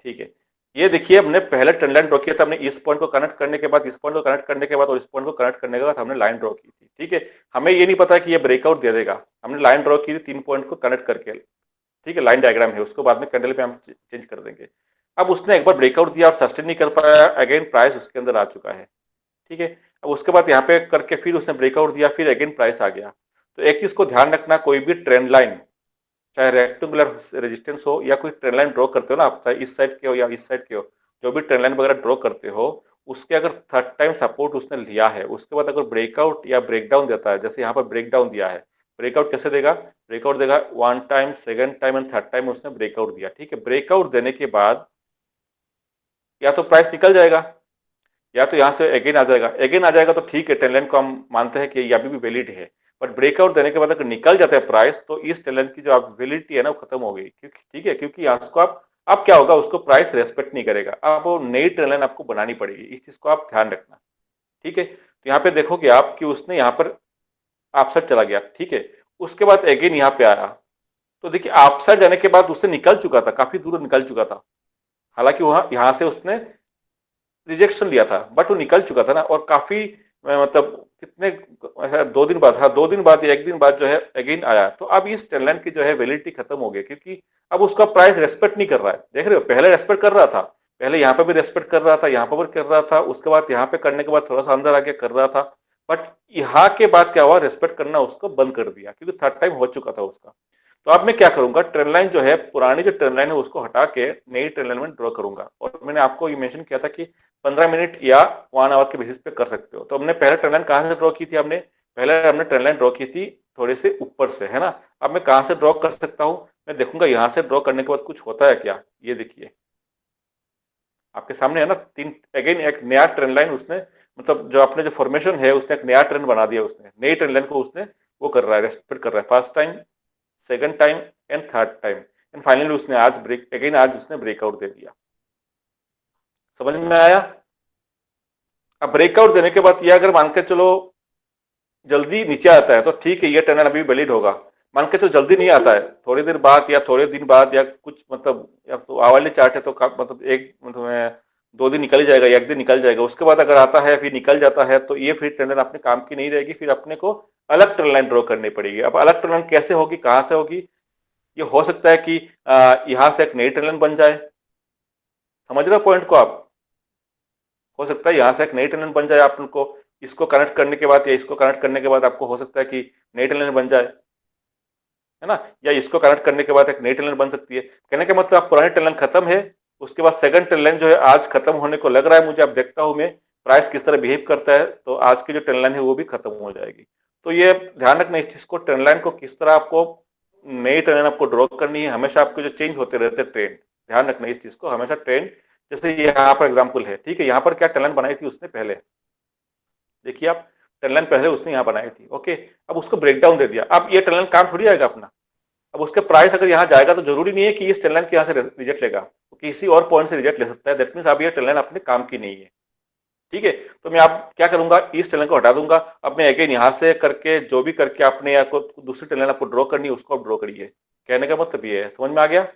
ठीक है, ये देखिए हमने पहले ट्रेंड लाइन ड्रॉ किया था, हमने इस पॉइंट को कनेक्ट करने के बाद, इस पॉइंट को कनेक्ट करने के बाद और इस पॉइंट को कनेक्ट करने के बाद हमने लाइन ड्रॉ की थी। ठीक है, हमें ये नहीं पता कि ये ब्रेकआउट दे देगा, हमने लाइन ड्रॉ की थी 3 पॉइंट को कनेक्ट करके। ठीक है, लाइन डायग्राम है, उसको बाद में कैंडल पे हम चेंज कर देंगे। अब उसने एक बार ब्रेकआउट दिया और सस्टेन नहीं कर पाया, अगेन प्राइस उसके अंदर आ चुका है। ठीक है, अब उसके बाद यहाँ पे करके फिर उसने ब्रेकआउट दिया, फिर अगेन प्राइस आ गया। तो एक चीज को ध्यान रखना, कोई भी ट्रेंड लाइन, चाहे रेक्टेंगुलर रेजिस्टेंस हो या कोई ट्रेंड लाइन ड्रॉ करते हो ना आप, चाहे इस साइड के हो या इस साइड के हो, जो भी ट्रेंड लाइन वगैरह ड्रॉ करते हो, उसके अगर थर्ड टाइम सपोर्ट उसने लिया है, उसके बाद अगर ब्रेकआउट या ब्रेकडाउन देता है, जैसे यहाँ पर ब्रेकडाउन दिया है, ब्रेकआउट कैसे देगा, ब्रेकआउट देगा 1 time, second time and third time उसने ब्रेकआउट दिया। ठीक है, ब्रेकआउट देने के बाद या तो प्राइस निकल जाएगा या तो यहाँ से अगेन आ जाएगा। अगेन आ जाएगा तो ठीक है, ट्रेंड लाइन को हम मानते हैं कि ये अभी भी वैलिड है, बट ब्रेकआउट देने के बाद अगर निकल जाता है प्राइस, तो इस ट्रेंड लाइन की जो आप वैलिडिटी है ना, वो खत्म हो गई। क्योंकि ठीक है, क्योंकि यहाँ उसको आप, अब क्या होगा, उसको प्राइस रेस्पेक्ट नहीं करेगा, अब वो नई ट्रेंड लाइन आपको बनानी पड़ेगी। इस चीज को आप ध्यान रखना। ठीक है, तो यहाँ पे देखोगे आप कि उसने यहाँ पर आपसाइड चला गया। ठीक है, उसके बाद अगेन यहाँ पे आया, तो देखिए आपसाइड जाने के बाद उससे निकल चुका था, काफी दूर निकल चुका था। हालांकि वहां यहाँ से उसने रिजेक्शन लिया था, बट वो निकल चुका था ना, और काफी मतलब कितने, ऐसा 2 दिन बाद, हाँ 2 दिन बाद या 1 दिन बाद जो है अगेन आया। तो अब इस ट्रेंड लाइन की जो है वैलिडिटी खत्म हो गई, क्योंकि अब उसका प्राइस रेस्पेक्ट नहीं कर रहा है। देख रहे हो, पहले रेस्पेक्ट कर रहा था, पहले यहाँ पे भी रेस्पेक्ट कर रहा था, यहाँ पर भी कर रहा था, उसके बाद यहाँ पे करने के बाद थोड़ा सा अंदर आके कर रहा था, बट यहाँ के बाद क्या हुआ, रेस्पेक्ट करना उसको बंद कर दिया, क्योंकि थर्ड टाइम हो चुका था उसका। तो अब मैं क्या करूंगा, ट्रेंड लाइन जो है, पुरानी जो ट्रेंड लाइन है उसको हटा के नई ट्रेंड लाइन में ड्रॉ करूंगा। और मैंने आपको ये मेंशन किया था कि 15 मिनट या 1 आवर के बेसिस पे कर सकते हो। तो हमने पहले ट्रेंड लाइन कहां से ड्रॉ की थी, हमने पहले हमने ट्रेंड लाइन ड्रॉ की थी थोड़े से ऊपर से, है ना। अब मैं कहां से ड्रॉ कर सकता हूं, मैं देखूंगा यहां से ड्रॉ करने के बाद कुछ होता है क्या। ये देखिए आपके सामने है ना, तीन, अगेन एक नया ट्रेंड लाइन उसने, मतलब जो अपने जो फॉर्मेशन है, उसने एक नया ट्रेंड बना दिया, उसने नई ट्रेंड लाइन को उसने वो कर रहा है, रेस्पेक्ट कर रहा है, first time, second time and third time, and finally उसने आज ब्रेक, अगेन आज उसने ब्रेकआउट दे दिया। समझ में आया। अब ब्रेकआउट देने के बाद ये अगर मान के चलो जल्दी नीचे आता है तो ठीक है, ये टनल अभी वैलिड होगा। मान के चलो जल्दी नहीं आता है, थोड़ी देर बाद या थोड़े दिन बाद या कुछ, मतलब या तो आवरली चार्ट है तो मतलब एक, मतलब 2 दिन निकल ही जाएगा या 1 दिन निकल जाएगा, उसके बाद अगर आता है फिर निकल जाता है, तो ये फिर ट्रेंड लाइन अपने काम की नहीं रहेगी, फिर अपने को अलग ट्रेंड लाइन ड्रॉ करनी पड़ेगी। अब अलग ट्रेंड लाइन कैसे होगी, कहां से होगी, ये हो सकता है कि यहां से एक नई ट्रेंड लाइन बन जाए। समझ रहे हो पॉइंट को आप, हो सकता है यहाँ से एक नई टनल बन जाए, आप उनको इसको कनेक्ट करने के बाद या इसको कनेक्ट करने के बाद आपको हो सकता है कि नई टनल बन जाए, है ना, या इसको कनेक्ट करने के बाद एक नई टनल बन सकती है। कहने का मतलब आप पुरानी टनल खत्म है, उसके बाद सेकंड टनल जो है आज खत्म होने को लग रहा है मुझे। अब देखता हूं मैं प्राइस किस तरह बिहेव करता है, तो आज की जो ट्रेंड लाइन है वो भी खत्म हो जाएगी। तो ये ध्यान रखना इस चीज को, ट्रेंड लाइन को किस तरह आपको, नई ट्रेंड लाइन आपको ड्रॉ करनी है। हमेशा आपके जो चेंज होते रहते ट्रेंड, ध्यान रखना इस चीज को, हमेशा ट्रेंड, जैसे यहाँ पर एग्जाम्पल है, ठीक है, यहाँ पर क्या ट्रेंड लाइन बनाई थी उसने पहले, देखिए आप, ट्रेंड लाइन पहले उसने यहाँ बनाई थी, ओके। अब उसको ब्रेक डाउन दे दिया, अब ये ट्रेंड लाइन काम थोड़ी आएगा अपना। अब उसके प्राइस अगर यहाँ जाएगा तो जरूरी नहीं है कि इस ट्रेंड लाइन के यहाँ से रिजेक्ट लेगा, तो किसी और पॉइंट से रिजेक्ट ले सकता है। दैट मीन्स अब ये ट्रेंड लाइन अपने काम की नहीं है। ठीक है, तो मैं आप क्या करूंगा, इस ट्रेंड लाइन को हटा दूंगा। अब मैं अगेन यहाँ से करके जो भी करके आपने आपको दूसरी ट्रेंड लाइन आपको ड्रॉ करनी है, उसको आप ड्रॉ करिए। कहने का मतलब ये है, समझ में आ गया।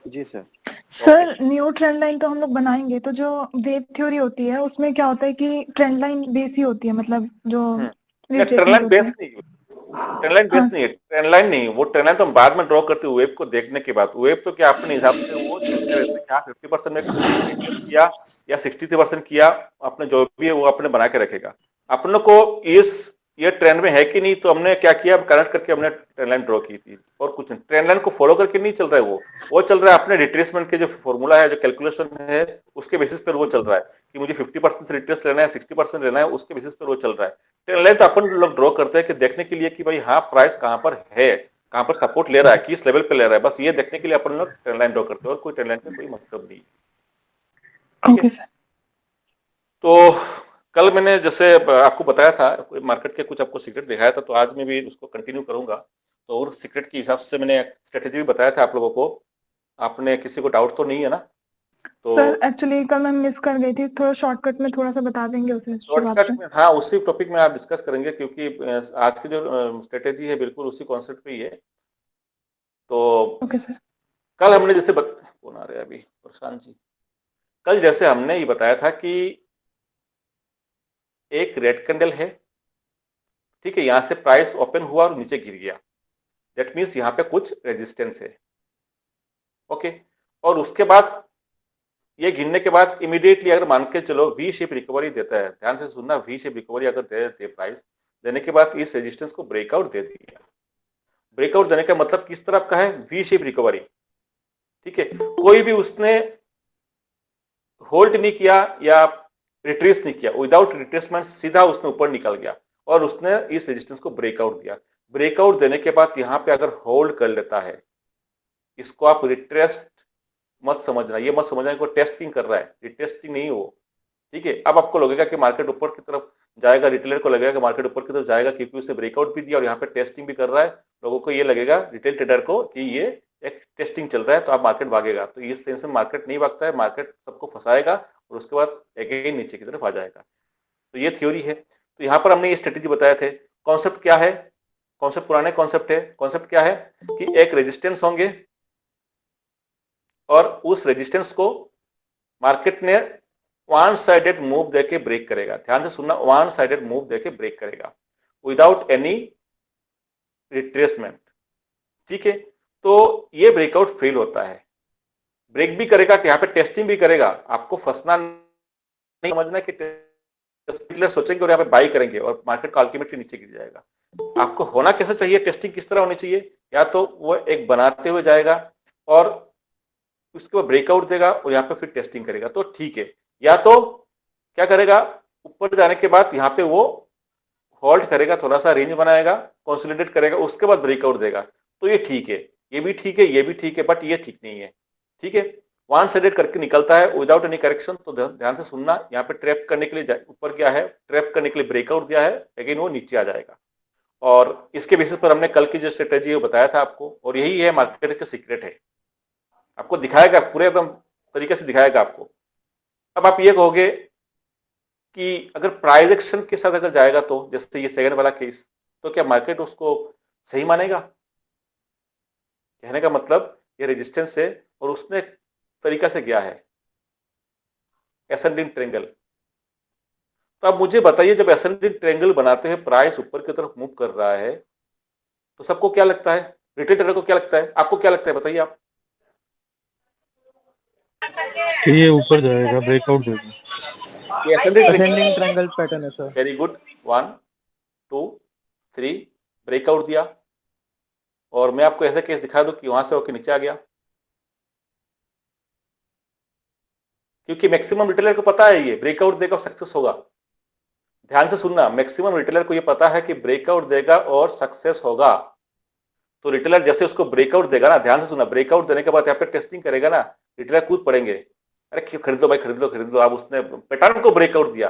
जी sir. Sir new trend line तो हम लोग बनाएंगे, तो जो वेव थ्योरी होती है उसमें क्या होता है कि ट्रेंड लाइन बेस ही होती है, मतलब जो ट्रेंड लाइन बेस नहीं, ट्रेंड लाइन बेस नहीं है, ट्रेंड लाइन नहीं, वो ट्रेंड लाइन तो हम बाद में ड्रॉ करते हैं वेव को देखने के बाद। वेव तो क्या अपने हिसाब से वो चलते रहते हैं, क्या 50% में किया या 63% किया, अपने जो भी है वो अपने बना के रखेगा। अपने को इस, ये ट्रेंड में है कि नहीं, तो हमने क्या किया, कनेक्ट करके हमने ट्रेंड लाइन ड्रॉ की थी, और कुछ नहीं। ट्रेंड लाइन को फॉलो करके नहीं चल रहा है वो चल रहा है अपने रिट्रेसमेंट के जो फॉर्मूला है, जो कैलकुलेशन है, उसके बेसिस पर वो चल रहा है कि मुझे 50% से रिट्रेस लेना है, 60% लेना है, उसके बेसिस पर वो चल रहा है। ट्रेंड लाइन तो अपन लोग ड्रॉ करते हैं कि देखने के लिए कि भाई हाँ प्राइस कहां पर है, कहां पर सपोर्ट ले रहा है, किस लेवल पे ले रहा है, बस ये देखने के लिए अपन लोग ट्रेंड लाइन ड्रॉ करते हैं, और कोई ट्रेंड लाइन का कोई मतलब नहीं। ठीक है, तो कल मैंने जैसे आपको बताया था, मार्केट के कुछ आपको सीक्रेट दिखाया था, तो आज मैं भी उसको कंटिन्यू करूंगा। तो और सीक्रेट के हिसाब से मैंने स्ट्रेटेजी भी बताया था आप लोगों को। आपने किसी को डाउट तो नहीं है ना। तो सर एक्चुअली कल मैं मिस कर गई थी, थोड़ा शॉर्टकट में थोड़ा सा बता देंगे उसे शुरुआत शॉर्टकट से। में, हाँ उसी टॉपिक में आप डिस्कस करेंगे, क्योंकि आज की जो स्ट्रेटेजी है बिल्कुल उसी कॉन्सेप्ट पे ही है। तो ओके सर। कल हमने जैसे कौन आ रहे हैं अभी? प्रशांत जी। कल जैसे हमने ये बताया था कि एक रेड कैंडल है, ठीक है, यहां से प्राइस ओपन हुआ और नीचे गिर गया, दैट मीन्स यहाँ पे कुछ रेजिस्टेंस है। ओके, और उसके बाद ये गिरने के बाद इमीडिएटली अगर मान के चलो वी शेप रिकवरी देता है, ध्यान से सुनना, वी शेप रिकवरी अगर दे देते प्राइस, देने के बाद इस रेजिस्टेंस को ब्रेकआउट दे दिया। ब्रेकआउट देने का मतलब किस तरफ का है? वी शेप रिकवरी, ठीक है। कोई भी उसने होल्ड नहीं किया या रिट्रेस नहीं किया, विदाउट रिट्रेसमेंट सीधा उसने ऊपर निकल गया और उसने इस रेजिस्टेंस को ब्रेकआउट दिया। ब्रेकआउट देने के बाद यहाँ पे अगर होल्ड कर लेता है, इसको आप रिट्रेस्ट मत समझना, ये मत समझना को टेस्टिंग कर रहा है, रिटेस्टिंग नहीं हो, ठीक है। अब आपको लगेगा कि मार्केट ऊपर की तरफ जाएगा, रिटेलर को लगेगा कि मार्केट ऊपर की तरफ जाएगा क्योंकि उसने ब्रेकआउट भी दिया और यहाँ पे टेस्टिंग भी कर रहा है। लोगों को ये लगेगा, रिटेल ट्रेडर को, कि ये एक टेस्टिंग चल रहा है, तो आप मार्केट भागेगा। तो इस सेंस में मार्केट नहीं भागता है, मार्केट सबको फंसाएगा और उसके बाद अगेन नीचे की तरफ आ जाएगा। तो ये थ्योरी है। तो यहाँ पर हमने ये स्ट्रेटेजी बताए थे। कॉन्सेप्ट क्या है? कॉन्सेप्ट पुराने कॉन्सेप्ट है। कॉन्सेप्ट क्या है कि एक रेजिस्टेंस होंगे और उस रेजिस्टेंस को मार्केट ने वन साइडेड मूव देके ब्रेक करेगा। ध्यान से सुनना, वन साइडेड मूव देके ब्रेक करेगा विदाउट एनी रिट्रेसमेंट, ठीक है। तो ये ब्रेकआउट फेल होता है, ब्रेक भी करेगा, यहाँ पे टेस्टिंग भी करेगा। आपको फंसना नहीं, समझना कि सोचेंगे और यहाँ पे बाई करेंगे और मार्केट का अल्टीमेटली नीचे गिर जाएगा। आपको होना कैसा चाहिए? टेस्टिंग किस तरह होनी चाहिए? या तो वो एक बनाते हुए जाएगा और उसके बाद ब्रेकआउट देगा और यहाँ पे फिर टेस्टिंग करेगा, तो ठीक है। या तो क्या करेगा, ऊपर जाने के बाद यहाँ पे वो होल्ड करेगा, थोड़ा सा रेंज बनाएगा, कंसोलिडेट करेगा, उसके बाद ब्रेकआउट देगा, तो ये ठीक है। ये भी ठीक है, ये भी ठीक है, बट ये ठीक नहीं है, ठीक है। वन साइडेड करके निकलता है विदाउट एनी करेक्शन। तो ध्यान से सुनना, यहाँ पे ट्रैप करने के लिए ऊपर गया है, ट्रैप करने के लिए ब्रेकआउट दिया है, लेकिन वो नीचे आ जाएगा। और इसके बेसिस पर हमने कल की जो स्ट्रेटेजी है बताया था आपको, और यही है मार्केट का सीक्रेट है। आपको दिखाएगा, पूरे एकदम तरीके से दिखाएगा आपको। अब आप ये कहोगे कि अगर प्राइस एक्शन के साथ अगर जाएगा, तो जैसे ये सेकंड वाला केस, तो क्या मार्केट उसको सही मानेगा? कहने का मतलब ये रेजिस्टेंस है और उसने तरीका से गया है एसेंडिंग ट्रेंगल। तो अब मुझे बताइए, जब एसेंडिंग ट्रेंगल बनाते हैं, प्राइस ऊपर की तरफ मूव कर रहा है, तो सबको क्या लगता है? रिटेल ट्रेडर को क्या लगता है? आपको क्या लगता है, बताइए आप। कि ये ऊपर जाएगा, ब्रेकआउट देगा। असेंडिंग ट्रायंगल पैटर्न है सर। वेरी गुड, 1 2 3 ब्रेकआउट दिया, और मैं आपको ऐसा केस दिखा दूं कि वहां से होकर नीचे आ गया, क्योंकि मैक्सिमम रिटेलर को पता है ये ब्रेकआउट देगा और सक्सेस होगा। ध्यान से सुनना, मैक्सिमम रिटेलर को ये पता है कि ब्रेकआउट देगा और सक्सेस होगा। तो रिटेलर जैसे उसको ब्रेकआउट देगा ना, ध्यान से सुनना, ब्रेकआउट देने के बाद यहाँ पे टेस्टिंग करेगा ना, रिटेलर कूद पड़ेंगे, अरे खरीद लो भाई, खरीद लो खरीद लो। अब उसने पैटर्न को ब्रेकआउट दिया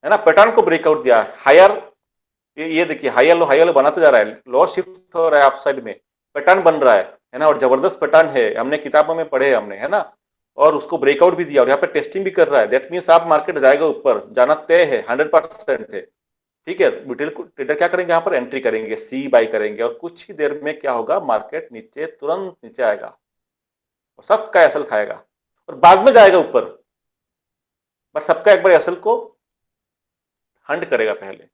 है ना, पैटर्न को ब्रेकआउट दिया, हायर, ये देखिए हायर लो बनाते जा रहा है, लो शिफ्ट हो रहा है अपसाइड में, पैटर्न बन रहा है ना, और जबरदस्त पैटर्न है, हमने किताबों में पढ़े हमने, है ना। और उसको ब्रेकआउट भी दिया और यहाँ पे टेस्टिंग भी कर रहा है, दैट मीन्स आप मार्केट जाएगा ऊपर, जाना तय है, 100% है, ठीक है। रिटेल ट्रेडर क्या करेंगे, यहाँ पर एंट्री करेंगे, सी बाई करेंगे, और कुछ ही देर में क्या होगा, मार्केट नीचे, तुरंत नीचे आएगा और सबका एसल खाएगा और बाद में जाएगा ऊपर, बट सबका एक बार एसल को हंड करेगा पहले।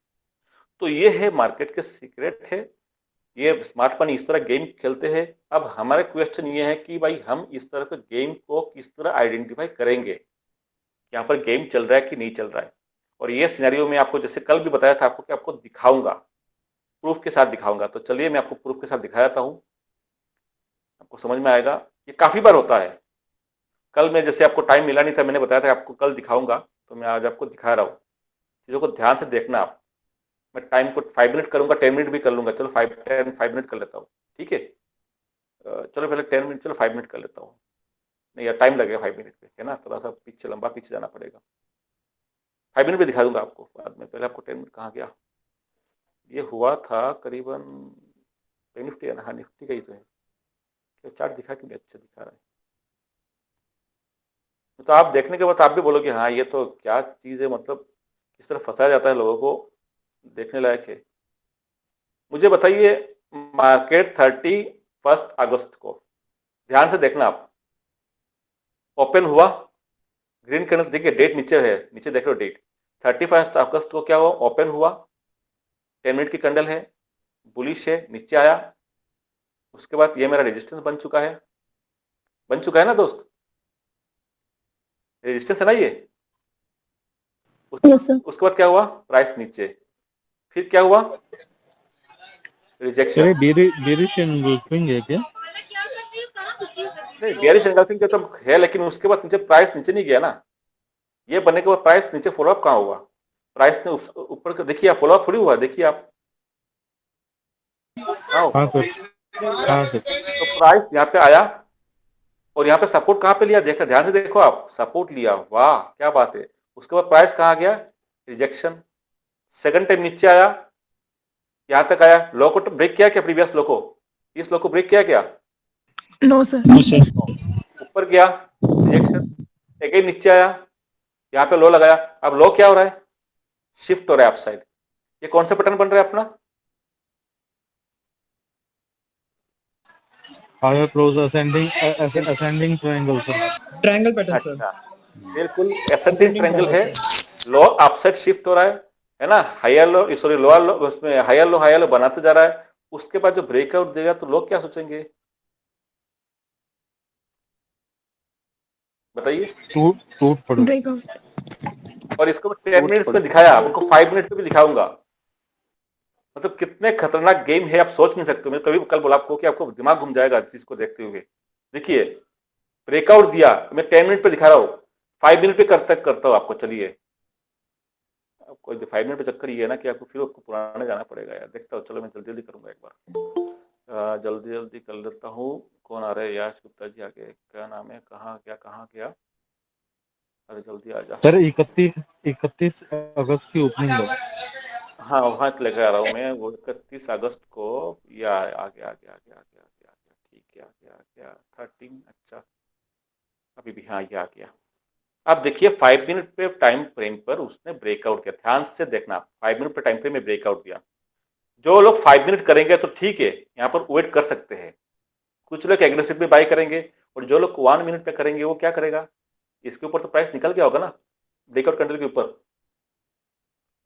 तो ये है मार्केट के सीक्रेट है, ये स्मार्ट मनी इस तरह गेम खेलते हैं। अब हमारे क्वेश्चन ये है कि भाई हम इस तरह के गेम को किस तरह आइडेंटिफाई करेंगे, यहाँ पर गेम चल रहा है कि नहीं चल रहा है। और ये सिनेरियो में आपको, जैसे कल भी बताया था आपको, कि आपको दिखाऊंगा, प्रूफ के साथ दिखाऊंगा। तो चलिए मैं आपको प्रूफ के साथ दिखा देता हूँ, आपको समझ में आएगा। ये काफी बार होता है। कल मैं, जैसे आपको टाइम मिला नहीं था, मैंने बताया था आपको कल दिखाऊंगा, तो मैं आज आपको दिखा रहा हूँ। चीजों को ध्यान से देखना आप। मैं टाइम को 5 मिनट करूंगा, 10 मिनट भी कर लूंगा, चलो 5 मिनट कर लेता हूँ, ठीक है। चलो पहले 10 मिनट, चलो 5 मिनट कर लेता हूँ। नहीं यार, टाइम लगेगा 5 मिनट पे, है ना, थोड़ा सा पीछे, लंबा पीछे जाना पड़ेगा। 5 मिनट भी दिखा दूंगा आपको बाद में, पहले आपको 10 मिनट कहाँ गया। ये हुआ था करीबन निफ्टी है ना, हाँ निफ्टी का ही तो है। चार्ट दिखा कि नहीं, अच्छा दिखा रहा है। तो आप देखने के बाद आप भी बोलोगे हाँ ये तो क्या चीज है, मतलब किस तरह फंसाया जाता है लोगों को, देखने लायक है। मुझे बताइए, मार्केट 31 अगस्त को, ध्यान से देखना आप, ओपन हुआ, ग्रीन कैंडल, देखिए डेट नीचे है, नीचे देख लो डेट 31 अगस्त को क्या हुआ, ओपन हुआ, 10 मिनट की कैंडल है, बुलिश है, नीचे आया, उसके बाद ये मेरा रेजिस्टेंस बन चुका है ना दोस्त, रेजिस्टेंस है ना ये। Yes sir. उसके बाद क्या हुआ, प्राइस नीचे, फिर क्या हुआ, सर रिजेक्शन। ये बेरिश एंगल्फिंग है क्या? नहीं, बेयरिश एंगल्फिंग तो है, लेकिन उसके बाद नीचे प्राइस नीचे नहीं गया ना, ये बनने के बाद प्राइस नीचे फॉलोअप कहाँ हुआ, प्राइस ने ऊपर का देखिए, आप फॉलोअप थोड़ी हुआ, देखिए आप हाँ सर, हाँ सर। तो प्राइस यहाँ पे आया और यहाँ पे सपोर्ट कहाँ पे लिया, देखा ध्यान से देखो आप, सपोर्ट लिया, वाह क्या बात है। उसके बाद प्राइस कहाँ गया, रिजेक्शन, सेकंड टाइम नीचे आया, यहाँ तक आया, लो को तो ब्रेक किया क्या, प्रीवियस लो को, इस लो को ब्रेक किया क्या, नो सर। No sir. ऊपर गया, रिजेक्शन, अगेन नीचे आया, यहाँ पे लो लगाया, अब लो क्या हो रहा है, शिफ्ट हो रहा है अपसाइड। ये कौन सा पैटर्न बन रहा है अपना, higher close ascending triangle sir. Triangle pattern sir. अच्छा, बिल्कुल एसेंडिंग असेंडिंग ट्रायंगल ट्रायंगल है, सर। लो अपसाइड शिफ्ट हो रहा है ना, higher low, sorry lower low, उसमें हायर लो बनाते जा रहा है। उसके बाद जो ब्रेकआउट देगा तो लोग क्या सोचेंगे, बताइए। टूट टूट पड़ो। ब्रेकआउट। और इसको 10 मिनट्स में दिखाया, आपको 5 मिनट में भी दिखाऊंगा। मतलब कितने खतरनाक गेम है, आप सोच नहीं सकते। मैं कभी कल बोला आपको कि आपको दिमाग घूम जाएगा चीज को देखते हुए। देखिए ब्रेकआउट दिया, मैं 10 मिनट पे दिखा रहा हूँ, 5 मिनट पे करता हूँ आपको। चलिए आपको 5 मिनट पे चक्कर ये है ना कि आपको फिर आपको पुराने जाना पड़ेगा यार। देखता हूँ, चलो मैं जल्दी जल्दी करूंगा एक बार, जल्दी जल्दी कर लेता हूँ। कौन आ रहा है, यश गुप्ता जी आगे, क्या नाम है, कहाँ गया, अरे जल्दी आ जा। सर 31 अगस्त की ओपनिंग है। हाँ वहां लेकर आ रहा हूँ मैं, वो 31 अगस्त को, या आ गया, ठीक है, आ गया 13, अच्छा अभी भी, हाँ ये आ गया। अब देखिए 5 मिनट पे टाइम फ्रेम पर उसने ब्रेकआउट किया, ध्यान से देखना, 5 मिनट पे टाइम फ्रेम में ब्रेकआउट दिया। जो लोग 5 मिनट करेंगे तो ठीक है, यहाँ पर वेट कर सकते हैं, कुछ लोग एग्रेसिव में बाई करेंगे, और जो लोग 1 मिनट पे करेंगे वो क्या करेगा, इसके ऊपर तो प्राइस निकल गया होगा ना, ब्रेकआउट कैंडल के ऊपर।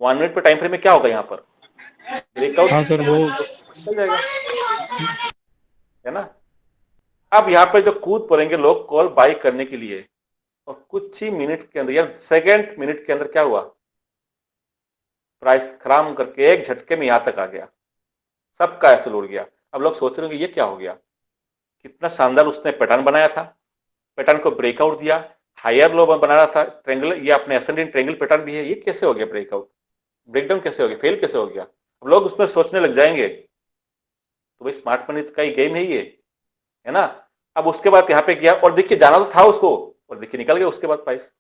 1 मिनट पे टाइम फ्रेम में क्या होगा, यहाँ पर ब्रेकआउट हाँ सर वो निकल जाएगा, है ना। अब यहाँ पे जो कूद पड़ेंगे लोग कॉल बाई करने के लिए, और कुछ ही मिनट के अंदर या सेकेंड मिनट के अंदर क्या हुआ, प्राइस खराम करके एक झटके में यहां तक आ गया, सबका ऐसे उड़ गया। अब लोग सोच रहे होंगे ये क्या हो गया, कितना शानदार उसने पैटर्न बनाया था, पैटर्न को ब्रेकआउट दिया, हायर लो बना रहा था ट्रेंगल, ये अपने असेंडिंग ट्रेंगल पैटर्न भी है, ये कैसे हो गया ब्रेकआउट, ब्रेकडाउन कैसे हो गया, फेल कैसे हो गया। अब लोग उसमें सोचने लग जाएंगे, तो भाई स्मार्ट मनी का ही गेम है ये, है ना। अब उसके बाद यहाँ पे गया और देखिए जाना तो था उसको, और देखिए निकल गया उसके बाद प्राइस।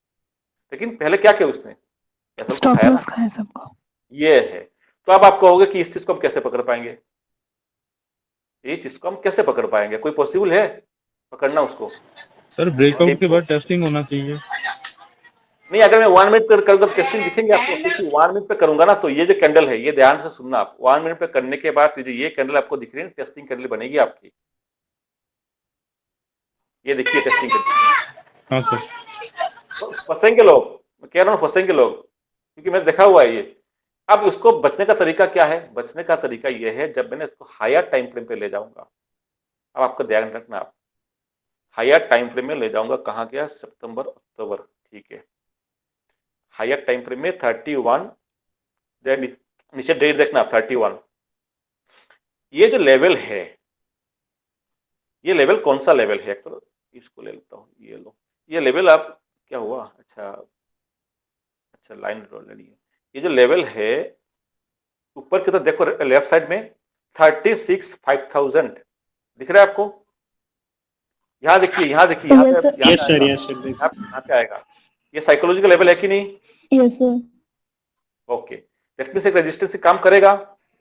लेकिन पहले क्या किया उसने, एसएल को स्टॉप खाया ना, लॉस खाए सबको। ये है। तो अब आप कहोगे कि इस चीज को हम कैसे पकड़ पाएंगे, ये चीज को हम कैसे पकड़ पाएंगे, कोई पॉसिबल है पकड़ना उसको, सर इस गेम ब्रेकआउट के को। बाद टेस्टिंग होना चाहिए। नहीं, अगर मैं 1 मिनट पर करूंगा टेस्टिंग दिखेंगे आपको, क्योंकि 1 मिनट पे करूंगा ना, तो ये जो कैंडल है, ये ध्यान से सुनना आप, 1 मिनट पे करने के बाद ये कैंडल आपको दिख रही है, टेस्टिंग कैंडल बनेगी आपकी, ये देखिए टेस्टिंग कैंडल। हाँ सर। तो फंसेंगे लोग, मैं कह रहा हूँ फंसेंगे लोग, क्योंकि मैंने देखा हुआ है ये। अब उसको बचने का तरीका क्या है, बचने का तरीका ये है, जब मैंने इसको हायर टाइम फ्रेम पे ले जाऊंगा, अब आपको ध्यान रखना, आप हायर टाइम फ्रेम में ले जाऊंगा, कहाँ गया, सितंबर अक्टूबर, ठीक है, हायर टाइम फ्रेम में 31, नीचे डेट देखना 31। ये जो लेवल है, ये लेवल कौन सा लेवल है, तो इसको ले लेता हूँ, ये लो, ये लेवल आप क्या हुआ, अच्छा अच्छा लाइन ड्रॉ लेनी है। ये जो लेवल है ऊपर की तरफ देखो, लेफ्ट साइड में 36,500 दिख रहा है आपको, यहाँ देखिए, यहाँ देखिए, यहाँ यस पे सर। यहाँ पे आएगा, यहाँ पे आएगा, ये साइकोलॉजिकल लेवल है कि नहीं, yes sir. Okay. That means एक रेजिस्टेंस से काम करेगा।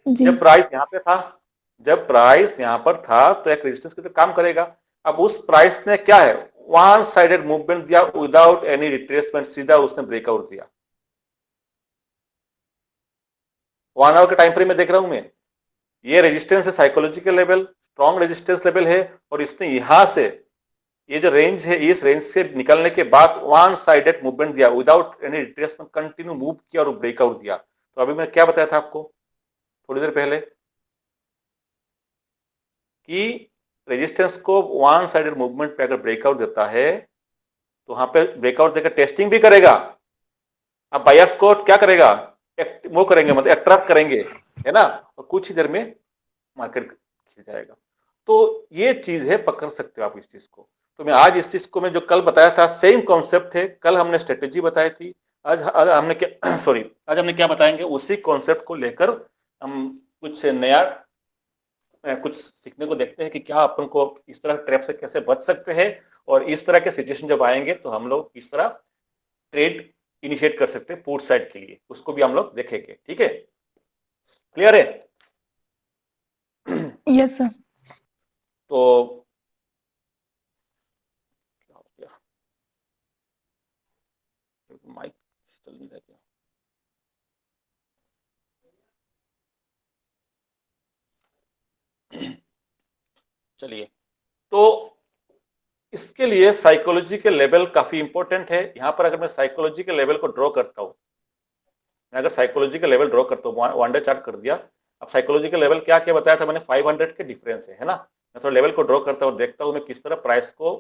जी। जब प्राइस यहाँ पे था, जब प्राइस यहाँ पर था, तो एक रेजिस्टेंस की तरह काम करेगा। अब उस प्राइस ने क्या है, वन साइडेड मूवमेंट दिया विदाउट एनी रिट्रेसमेंट, सीधा उसने ब्रेकआउट दिया। 1 आवर के टाइम फ्रेम में देख रहा हूं मैं, ये रेजिस्टेंस है, psychological level, strong resistance level है, और इसने यहां से ये जो रेंज है, इस रेंज से निकलने के बाद वन साइडेड मूवमेंट दिया without any retracement, continue move किया और ब्रेकआउट दिया। तो अभी मैं क्या बताया था आपको थोड़ी देर पहले कि रेजिस्टेंस को वन साइडेड मूवमेंट पे अगर ब्रेकआउट देता है तो वहां पे ब्रेकआउट देकर टेस्टिंग भी करेगा। अब बायर्स को क्या करेगा, वो करेंगे, मतलब अट्रैक्ट करेंगे, है ना, और कुछ ही देर में मार्केट खिल जाएगा। तो ये चीज है, पकड़ सकते हो आप इस चीज को। तो मैं आज इस चीज को मैं जो कल बताया था सेम कॉन्सेप्ट है, कल हमने स्ट्रेटेजी बताई थी, आज हमने क्या सॉरी आज हमने क्या बताएंगे, उसी कॉन्सेप्ट को लेकर हम कुछ नया कुछ सीखने को देखते हैं कि क्या अपन को इस तरह ट्रैप से कैसे बच सकते हैं, और इस तरह के सिचुएशन जब आएंगे तो हम लोग किस तरह ट्रेड इनिशिएट कर सकते हैं पुट साइड के लिए, उसको भी हम लोग देखेंगे। ठीक है, क्लियर है? Yes sir. तो माइक चल नहीं रहा क्या? चलिए, तो इसके लिए साइकोलॉजी के लेवल काफी इंपॉर्टेंट है। यहां पर अगर मैं साइकोलॉजी के लेवल को ड्रॉ करता हूं, मैं अगर साइकोलॉजी का लेवल ड्रॉ करता हूँ, वन डे चार्ट कर दिया। अब साइकोलॉजी का लेवल क्या क्या बताया था मैंने, 500 के डिफरेंस है ना। मैं थोड़ा लेवल को ड्रॉ करता हूँ, देखता हूँ मैं किस तरह प्राइस को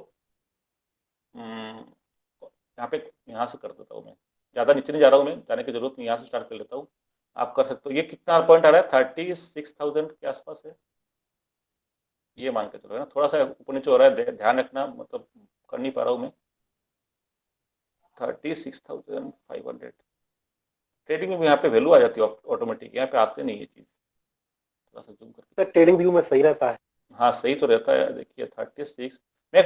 यहाँ पे यहाँ से कर देता हूँ। मैं ज्यादा नीचे नहीं जा रहा हूँ, मैं जाने की जरूरत नहीं, यहाँ से स्टार्ट कर लेता हूँ। आप कर सकते हो। ये कितना पॉइंट आ रहा है, 36,000 के आसपास है, ये मान के चलो, है ना। थोड़ा सा ऊपर नीचे हो रहा है, ध्यान रखना, मतलब कर नहीं पा रहा हूँ मैं। 36,500 ट्रेडिंग में यहाँ पे वैल्यू आ जाती है ऑटोमेटिक, यहाँ पे आते नहीं ये चीज। थोड़ा सा जूम करके, ट्रेडिंग व्यू में सही रहता है। हाँ सही तो रहता है। देखिए 36, मैं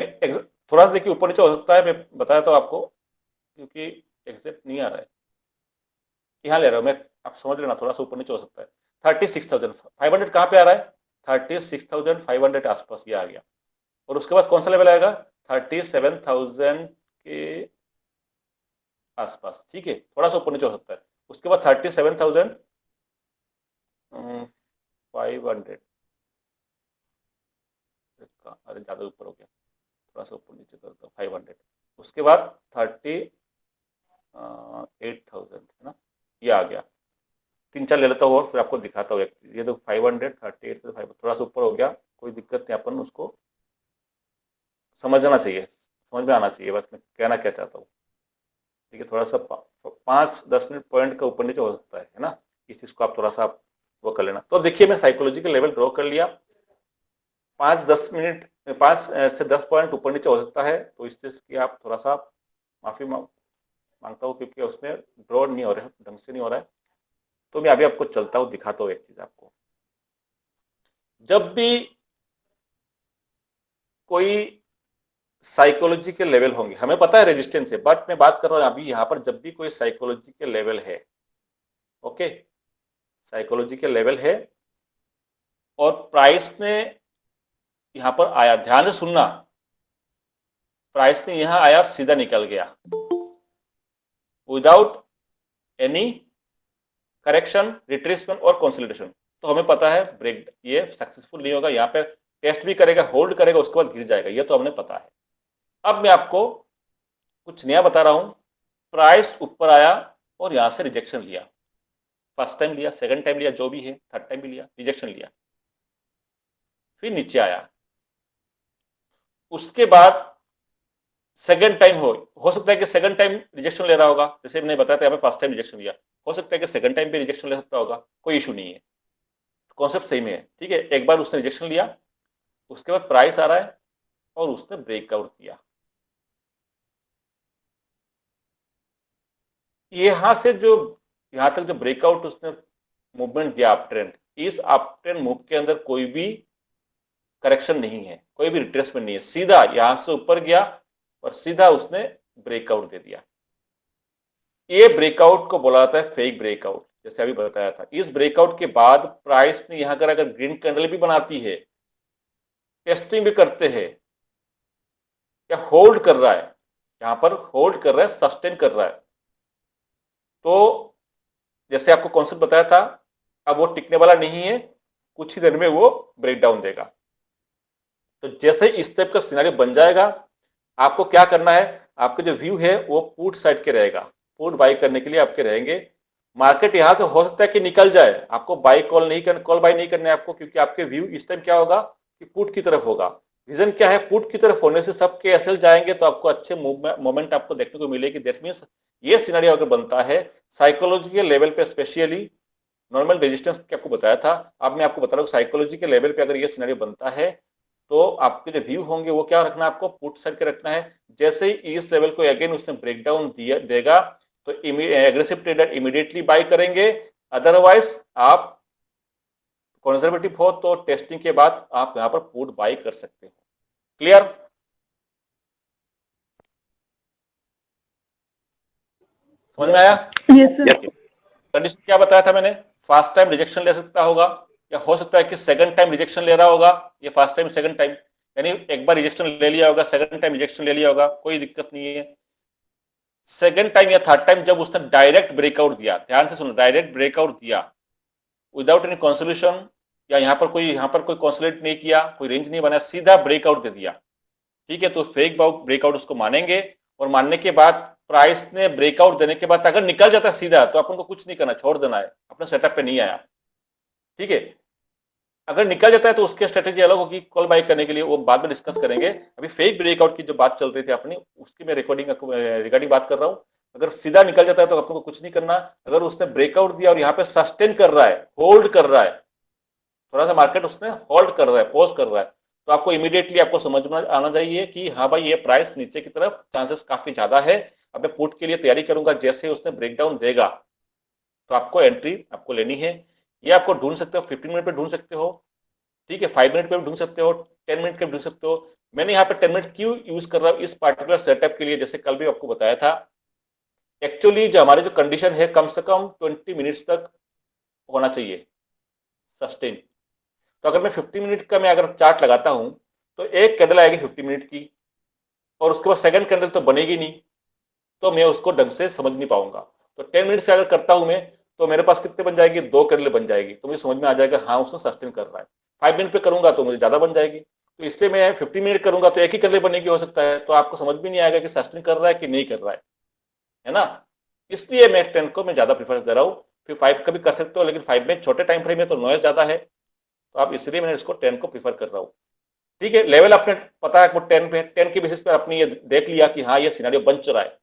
थोड़ा सा देखिए ऊपर नीचे हो सकता है, मैं बताया तो आपको, क्योंकि एग्जैक्ट नहीं आ रहा है। यहाँ ले रहा हूँ मैं, आप समझ लेना, थोड़ा सा ऊपर नीचे हो सकता है। 36,500 कहाँ पे आ रहा है, 36,500 आसपास ये आ गया। और उसके बाद कौन सा लेवल आएगा, 37,000 के आसपास। ठीक है, थोड़ा सा ऊपर नीचे हो सकता है। उसके बाद 37,500, अरे ज्यादा ऊपर हो गया, थोड़ा सा ऊपर नीचे करता हूँ, 500। उसके बाद 38,000 है ना, ये आ गया। 3-4 ले लेता हूँ और फिर आपको दिखाता हूँ। ये तो 500, 38 से 500 थोड़ा सा ऊपर हो गया, कोई दिक्कत नहीं, अपन उसको समझना चाहिए, समझ में आना चाहिए, बस मैं कहना क्या चाहता हूँ। ठीक है, थोड़ा सा 5-10 मिनट पॉइंट का ऊपर नीचे हो सकता है ना, इस चीज को आप थोड़ा सा वो कर लेना। तो देखिए, मैं साइकोलॉजिकल लेवल ड्रॉ कर लिया, 5-10 मिनट, 5 से 10 पॉइंट ऊपर नीचे हो सकता है। तो इस चीज की आप थोड़ा सा माफी मांगता हूँ, क्योंकि उसमें ड्रॉ नहीं हो रहा है, ढंग से नहीं हो रहा है। तो मैं अभी आपको चलता हूँ, दिखाता हूँ एक चीज आपको। जब भी कोई साइकोलॉजी के लेवल होंगे, हमें पता है रेजिस्टेंस है, बट मैं बात कर रहा हूं अभी यहाँ पर, जब भी कोई साइकोलॉजी के लेवल है, ओके, साइकोलॉजी के लेवल है और प्राइस ने यहां पर आया, ध्यान से सुनना, प्राइस ने यहां आया और सीधा निकल गया विदाउट एनी करेक्शन, रिट्रेसमेंट और कंसोलिडेशन, तो हमें पता है ब्रेक, ये सक्सेसफुल नहीं होगा। यहाँ पे टेस्ट भी करेगा, होल्ड करेगा, उसके बाद गिर जाएगा, ये तो हमें पता है। अब मैं आपको कुछ नया बता रहा हूं। प्राइस ऊपर आया और यहां से रिजेक्शन लिया, फर्स्ट टाइम लिया, सेकंड टाइम लिया, जो भी है, थर्ड टाइम भी लिया, रिजेक्शन लिया, फिर नीचे आया। उसके बाद सेकंड टाइम हो सकता है कि सेकंड टाइम रिजेक्शन ले रहा होगा, जैसे मैंने बताया था, हमें फर्स्ट टाइम रिजेक्शन लिया, हो सकता है कि सेकंड टाइम भी रिजेक्शन ले सकता होगा, कोई इशू नहीं है, कॉन्सेप्ट सेम है। ठीक है, एक बार उसने रिजेक्शन लिया, उसके बाद प्राइस आ रहा है और उसने ब्रेकआउट किया। यहां से जो यहां तक जो ब्रेकआउट उसने मूवमेंट दिया अप ट्रेंड, इस अप ट्रेंड मूव के अंदर कोई भी करेक्शन नहीं है, कोई भी रिट्रेसमेंट नहीं है, सीधा यहां से ऊपर गया और सीधा उसने ब्रेकआउट दे दिया। ये ब्रेकआउट को बोला जाता है फेक ब्रेकआउट, जैसे अभी बताया था। इस ब्रेकआउट के बाद प्राइस ने यहां अगर ग्रीन कैंडल भी बनाती है, टेस्टिंग भी करते हैं, या होल्ड कर रहा है, यहां पर होल्ड कर रहा है, सस्टेन कर रहा है, तो जैसे आपको कॉन्सेप्ट बताया था, अब वो टिकने वाला नहीं है, कुछ ही देर में वो ब्रेकडाउन देगा। तो जैसे इस टाइप का सिनेरियो बन जाएगा, आपको क्या करना है, आपके जो व्यू है वो पुट साइड के रहेगा, पुट बाई करने के लिए आपके रहेंगे। मार्केट यहां से हो सकता है कि निकल जाए, आपको बाई कॉल नहीं करना, कॉल बाई नहीं करना है आपको, क्योंकि आपके व्यू इस टाइम क्या होगा कि पुट की तरफ होगा। रीजन क्या है, पुट की तरफ होने से सबके एसएल जाएंगे तो आपको अच्छे मोमेंट आपको देखने को मिलेगी। दैट मींस ये सिनेरियो अगर बनता है साइकोलॉजिकल लेवल पे, स्पेशली नॉर्मल रेजिस्टेंस की आपको बताया था, अब मैं आपको बता रहा हूँ साइकोलॉजी के लेवल पे अगर ये सिनेरियो बनता है तो आपके जो व्यू होंगे वो क्या रखना है, आपको पुट साइड के रखना है। जैसे ही इस लेवल को अगेन उसने ब्रेकडाउन दिया देगा तो एग्रेसिव ट्रेडर इमीडिएटली बाय करेंगे, अदरवाइज आप कंजर्वेटिव हो तो टेस्टिंग के बाद आप यहां पर पुट बाय कर सकते हो। क्लियर? समझ में आया? Yes sir. कंडीशन क्या बताया था मैंने, फर्स्ट टाइम रिजेक्शन ले सकता होगा या हो सकता है कि सेकंड टाइम रिजेक्शन ले रहा होगा। ये फर्स्ट टाइम सेकंड टाइम, यानी एक बार रिजेक्शन ले लिया होगा, सेकंड टाइम रिजेक्शन ले लिया होगा, कोई दिक्कत नहीं है। सेकंड टाइम या थर्ड टाइम जब उसने डायरेक्ट ब्रेकआउट दिया, ध्यान से सुनो, डायरेक्ट ब्रेकआउट दिया विदाउट एनी कंसोल्यूशन, या यहाँ पर कोई कंसोलेट नहीं किया, कोई रेंज नहीं बनाया, सीधा ब्रेकआउट दे दिया, ठीक है, तो फेक ब्रेकआउट उसको मानेंगे। और मानने के बाद प्राइस ने ब्रेकआउट देने के बाद अगर निकल जाता सीधा तो अपन को कुछ नहीं करना, छोड़ देना है, अपने सेटअप पे नहीं आया, ठीक है। अगर निकल जाता है तो उसकी स्ट्रेटेजी अलग होगी कॉल बाय करने के लिए, वो बाद में डिस्कस करेंगे। अभी फेक ब्रेकआउट की जो बात चल रही थी अपनी, उसकी मैं रिगार्डिंग बात कर रहा हूँ। अगर सीधा निकल जाता है तो अपन को कुछ नहीं करना। अगर उसने ब्रेकआउट दिया और यहाँ पे सस्टेन कर रहा है, होल्ड कर रहा है, थोड़ा सा मार्केट उसने होल्ड कर रहा है, पॉज कर रहा है, तो आपको इमीडिएटली आपको समझ में आना चाहिए कि हाँ भाई ये प्राइस नीचे की तरफ चांसेस काफी ज्यादा है। अब मैं पुट के लिए तैयारी करूंगा, जैसे उसने ब्रेकडाउन देगा तो आपको एंट्री आपको लेनी है। ये आपको ढूंढ सकते हो, 15 मिनट पे ढूंढ सकते हो, ठीक है, 5 मिनट पे भी ढूंढ सकते हो, 10 मिनट पे ढूंढ सकते हो। मैंने यहाँ पे 10 मिनट क्यों यूज कर रहा हूँ इस पार्टिकुलर सेटअप के लिए, जैसे कल भी आपको बताया था, एक्चुअली जो हमारी जो कंडीशन है कम से कम 20 मिनट्स तक होना चाहिए सस्टेन। तो अगर मैं 50 मिनट का मैं अगर चार्ट लगाता हूं तो एक कैंडल आएगी 50 मिनट की, और उसके बाद सेकंड कैंडल तो बनेगी नहीं, तो मैं उसको ढंग से समझ नहीं पाऊंगा। तो 10 मिनट से अगर करता हूं मैं तो मेरे पास कितने बन जाएगी, 2 कैंडल बन जाएगी, तो मुझे समझ में आ जाएगा हाँ उसने सस्टेन कर रहा है। 5 मिनट पे करूंगा तो मुझे ज्यादा बन जाएगी, तो इसलिए मैं 50 मिनट करूंगा तो एक ही कैंडल बनेगी हो सकता है, तो आपको समझ भी नहीं आएगा कि सस्टेन कर रहा है कि नहीं कर रहा है ना। इसलिए मैं 10 को मैं ज्यादा प्रीफरेंस दे रहा हूँ। फिर 5 का भी कर सकते हो, लेकिन 5 में छोटे टाइम फ्रेम में तो नॉइज ज्यादा है, तो आप इसलिए मैंने इसको 10 को प्रीफर कर रहा हूँ। ठीक है, लेवल आपने पता है वो 10 पे, 10 के बेसिस पे आपने ये देख लिया कि हाँ ये सिनेरियो बन चुका है,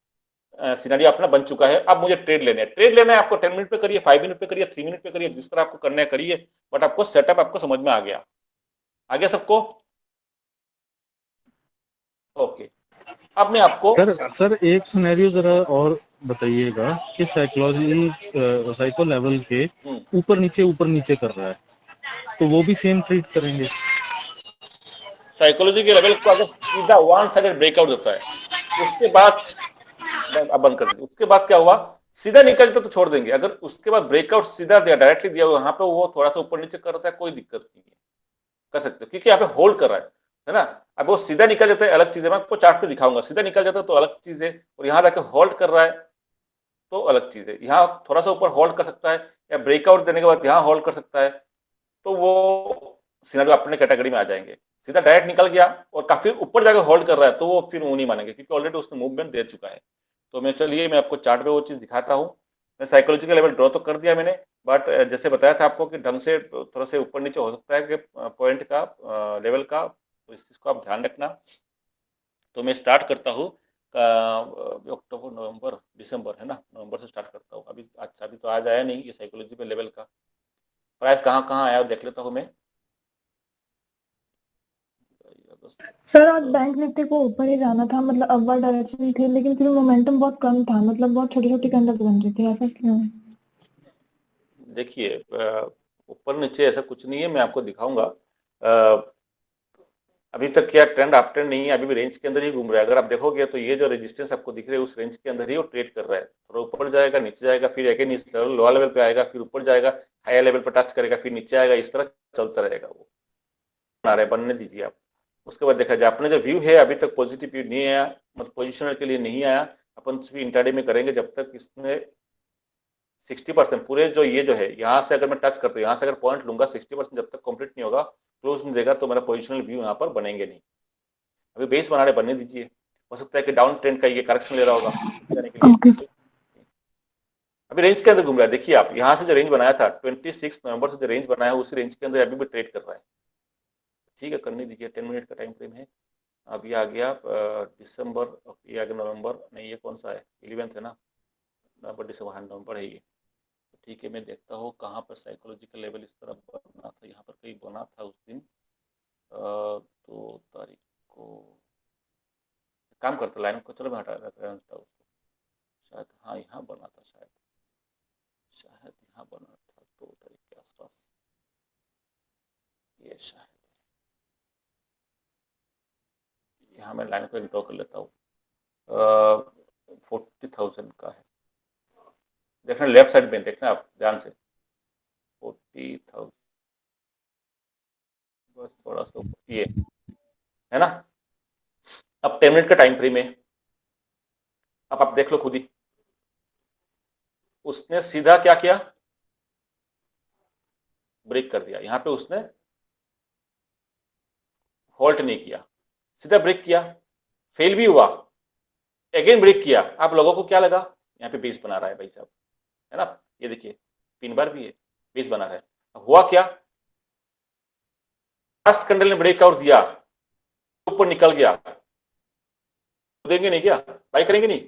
सिनेरियो अपना बन चुका है। अब मुझे ट्रेड लेना है, ट्रेड लेना है आपको 10 मिनट पे करिए, 5 मिनट पे करिए, 3 मिनट पे करिए, जिस तरह आपको करना है करिए, बट आपको सेटअप आपको समझ में आ गया सबको? ओके, अब मैं आपको सर एक सिनेरियो जरा और बताइएगा कि साइको लेवल के ऊपर नीचे कर रहा है, तो वो भी सेम ट्रीट करेंगे? साइकोलॉजी के लेवल को अगर सीधा वन साइडेड ब्रेकआउट होता है, उसके बाद अब बंद कर दीजिए, उसके बाद क्या हुआ, सीधा निकल तो छोड़ देंगे। अगर उसके बाद ब्रेकआउट सीधा दिया, डायरेक्टली दिया, वहां पे वो थोड़ा सा ऊपर नीचे कर रहा है, कोई दिक्कत नहीं है, कर सकते हो, क्योंकि यहाँ पे होल्ड कर रहा है ना। अब वो सीधा निकल जाता है अलग चीज है, मैं आपको चार्ट पे दिखाऊंगा, सीधा निकल जाता है तो अलग चीज है, और यहाँ जाके होल्ड कर रहा है तो अलग चीज है। यहाँ थोड़ा सा ऊपर होल्ड कर सकता है या ब्रेकआउट देने के बाद यहाँ होल्ड कर सकता है, तो वो सिनेरियो अपने कैटेगरी में आ जाएंगे। सीधा डायरेक्ट निकल गया और काफी ऊपर जाकर होल्ड कर रहा है तो वो फिर वो नहीं मानेंगे, क्योंकि ऑलरेडी उसने मूवमेंट दे चुका है। तो मैं चलिए मैं आपको चार्ट पे वो चीज दिखाता हूँ। मैं साइकोलॉजिकल लेवल ड्रॉ तो कर दिया मैंने, बट जैसे बताया था आपको कि ढंग से थोड़ा से ऊपर नीचे हो सकता है कि पॉइंट का लेवल का, तो इस चीज को आप ध्यान रखना। तो मैं स्टार्ट करता हूँ अक्टूबर नवंबर दिसंबर है ना, नवंबर से स्टार्ट करता हूँ। अभी अच्छा अभी तो आज आया नहीं ये साइकोलॉजी पे लेवल का प्राइस, कहाँ कहाँ आया देख लेता हूँ मैं। सर आज बैंक निफ्टी को ऊपर ही जाना था, मतलब अपवर्ड डायरेक्शन थे, लेकिन फिर मोमेंटम बहुत कम था, मतलब बहुत छोटी छोटी कैंडल्स बन रही थी, ऐसा क्यों? देखिए ऊपर नीचे ऐसा कुछ नहीं है, मैं आपको दिखाऊंगा। अभी तक क्या ट्रेंड अप ट्रेंड नहीं है, अभी भी रेंज के अंदर ही घूम रहा है। अगर आप देखोगे तो ये जो रेजिस्टेंस आपको दिख रहा है उस रेंज के अंदर ही वो ट्रेड कर रहा है, थोड़ा ऊपर जाएगा नीचे जाएगा, फिर अगेन इस लेवल लोअर लेवल पे आएगा, फिर ऊपर जाएगा हायर लेवल पर टच करेगा, फिर नीचे आएगा, इस तरह चलता रहेगा। वो बना रहे, बनने दीजिए आप। उसके बाद देखा जाए अपने जो व्यू है अभी तक पॉजिटिव व्यू नहीं आया, मतलब पोजिशनर के लिए नहीं आया। अपन भी इंट्राडे में करेंगे जब तक इसमें 60% पूरे जो है यहाँ से अगर मैं टच करता हूँ, यहाँ से अगर पॉइंट लूंगा 60% जब तक कंप्लीट नहीं होगा, क्लोज नहीं देगा, तो मेरा पोजिशनल व्यू यहाँ पर बनेंगे नहीं। अभी बेस बनाने बनने दीजिए। हो सकता है कि डाउन ट्रेंड का ये करेक्शन ले रहा होगा जाने के लिए। अभी रेंज के अंदर घूम रहा है, देखिए आप यहाँ से जो रेंज बनाया था 26 नवंबर से जो रेंज बनाया है उसी रेंज के अंदर अभी भी ट्रेड कर रहा है। ठीक है, करने दीजिए, 10 मिनट का टाइम फ्रेम है। अब ये आ गया दिसंबर, ये आ गया नवंबर, नहीं ये कौन सा है, 11 है ना, नवंबर दिसंबर, हाँ नवंबर है ये। तो ठीक है, मैं देखता हूँ कहाँ पर साइकोलॉजिकल लेवल इस तरह बना था, यहाँ पर कहीं बना था उस दिन 2 तारीख को। काम करता लाइन को, चलो मैं हटा रहता उसको, शायद हाँ यहाँ बना था, शायद यहाँ बना था 2 तारीख के आसपास, ये शायद यहाँ मैं लाइन को ड्रॉ कर लेता हूँ। 40,000 का है, देखना लेफ्ट साइड में, देखना आप ध्यान से, 40,000 बस थोड़ा सा ये है ना। अब 10 मिनट का टाइम फ्रेम है, अब आप देख लो खुद ही, उसने सीधा क्या किया, ब्रेक कर दिया। यहाँ पे उसने होल्ड नहीं किया, सीधा ब्रेक किया, फेल भी हुआ, अगेन ब्रेक किया। आप लोगों को क्या लगा, यहाँ पे बेस बना रहा है भाई साहब, है ना, ये देखिए 3 बार भी है, बेस बना रहा है। हुआ क्या, लास्ट कैंडल ने ब्रेकआउट दिया, ऊपर निकल गया, देंगे नहीं क्या, बाई करेंगे नहीं,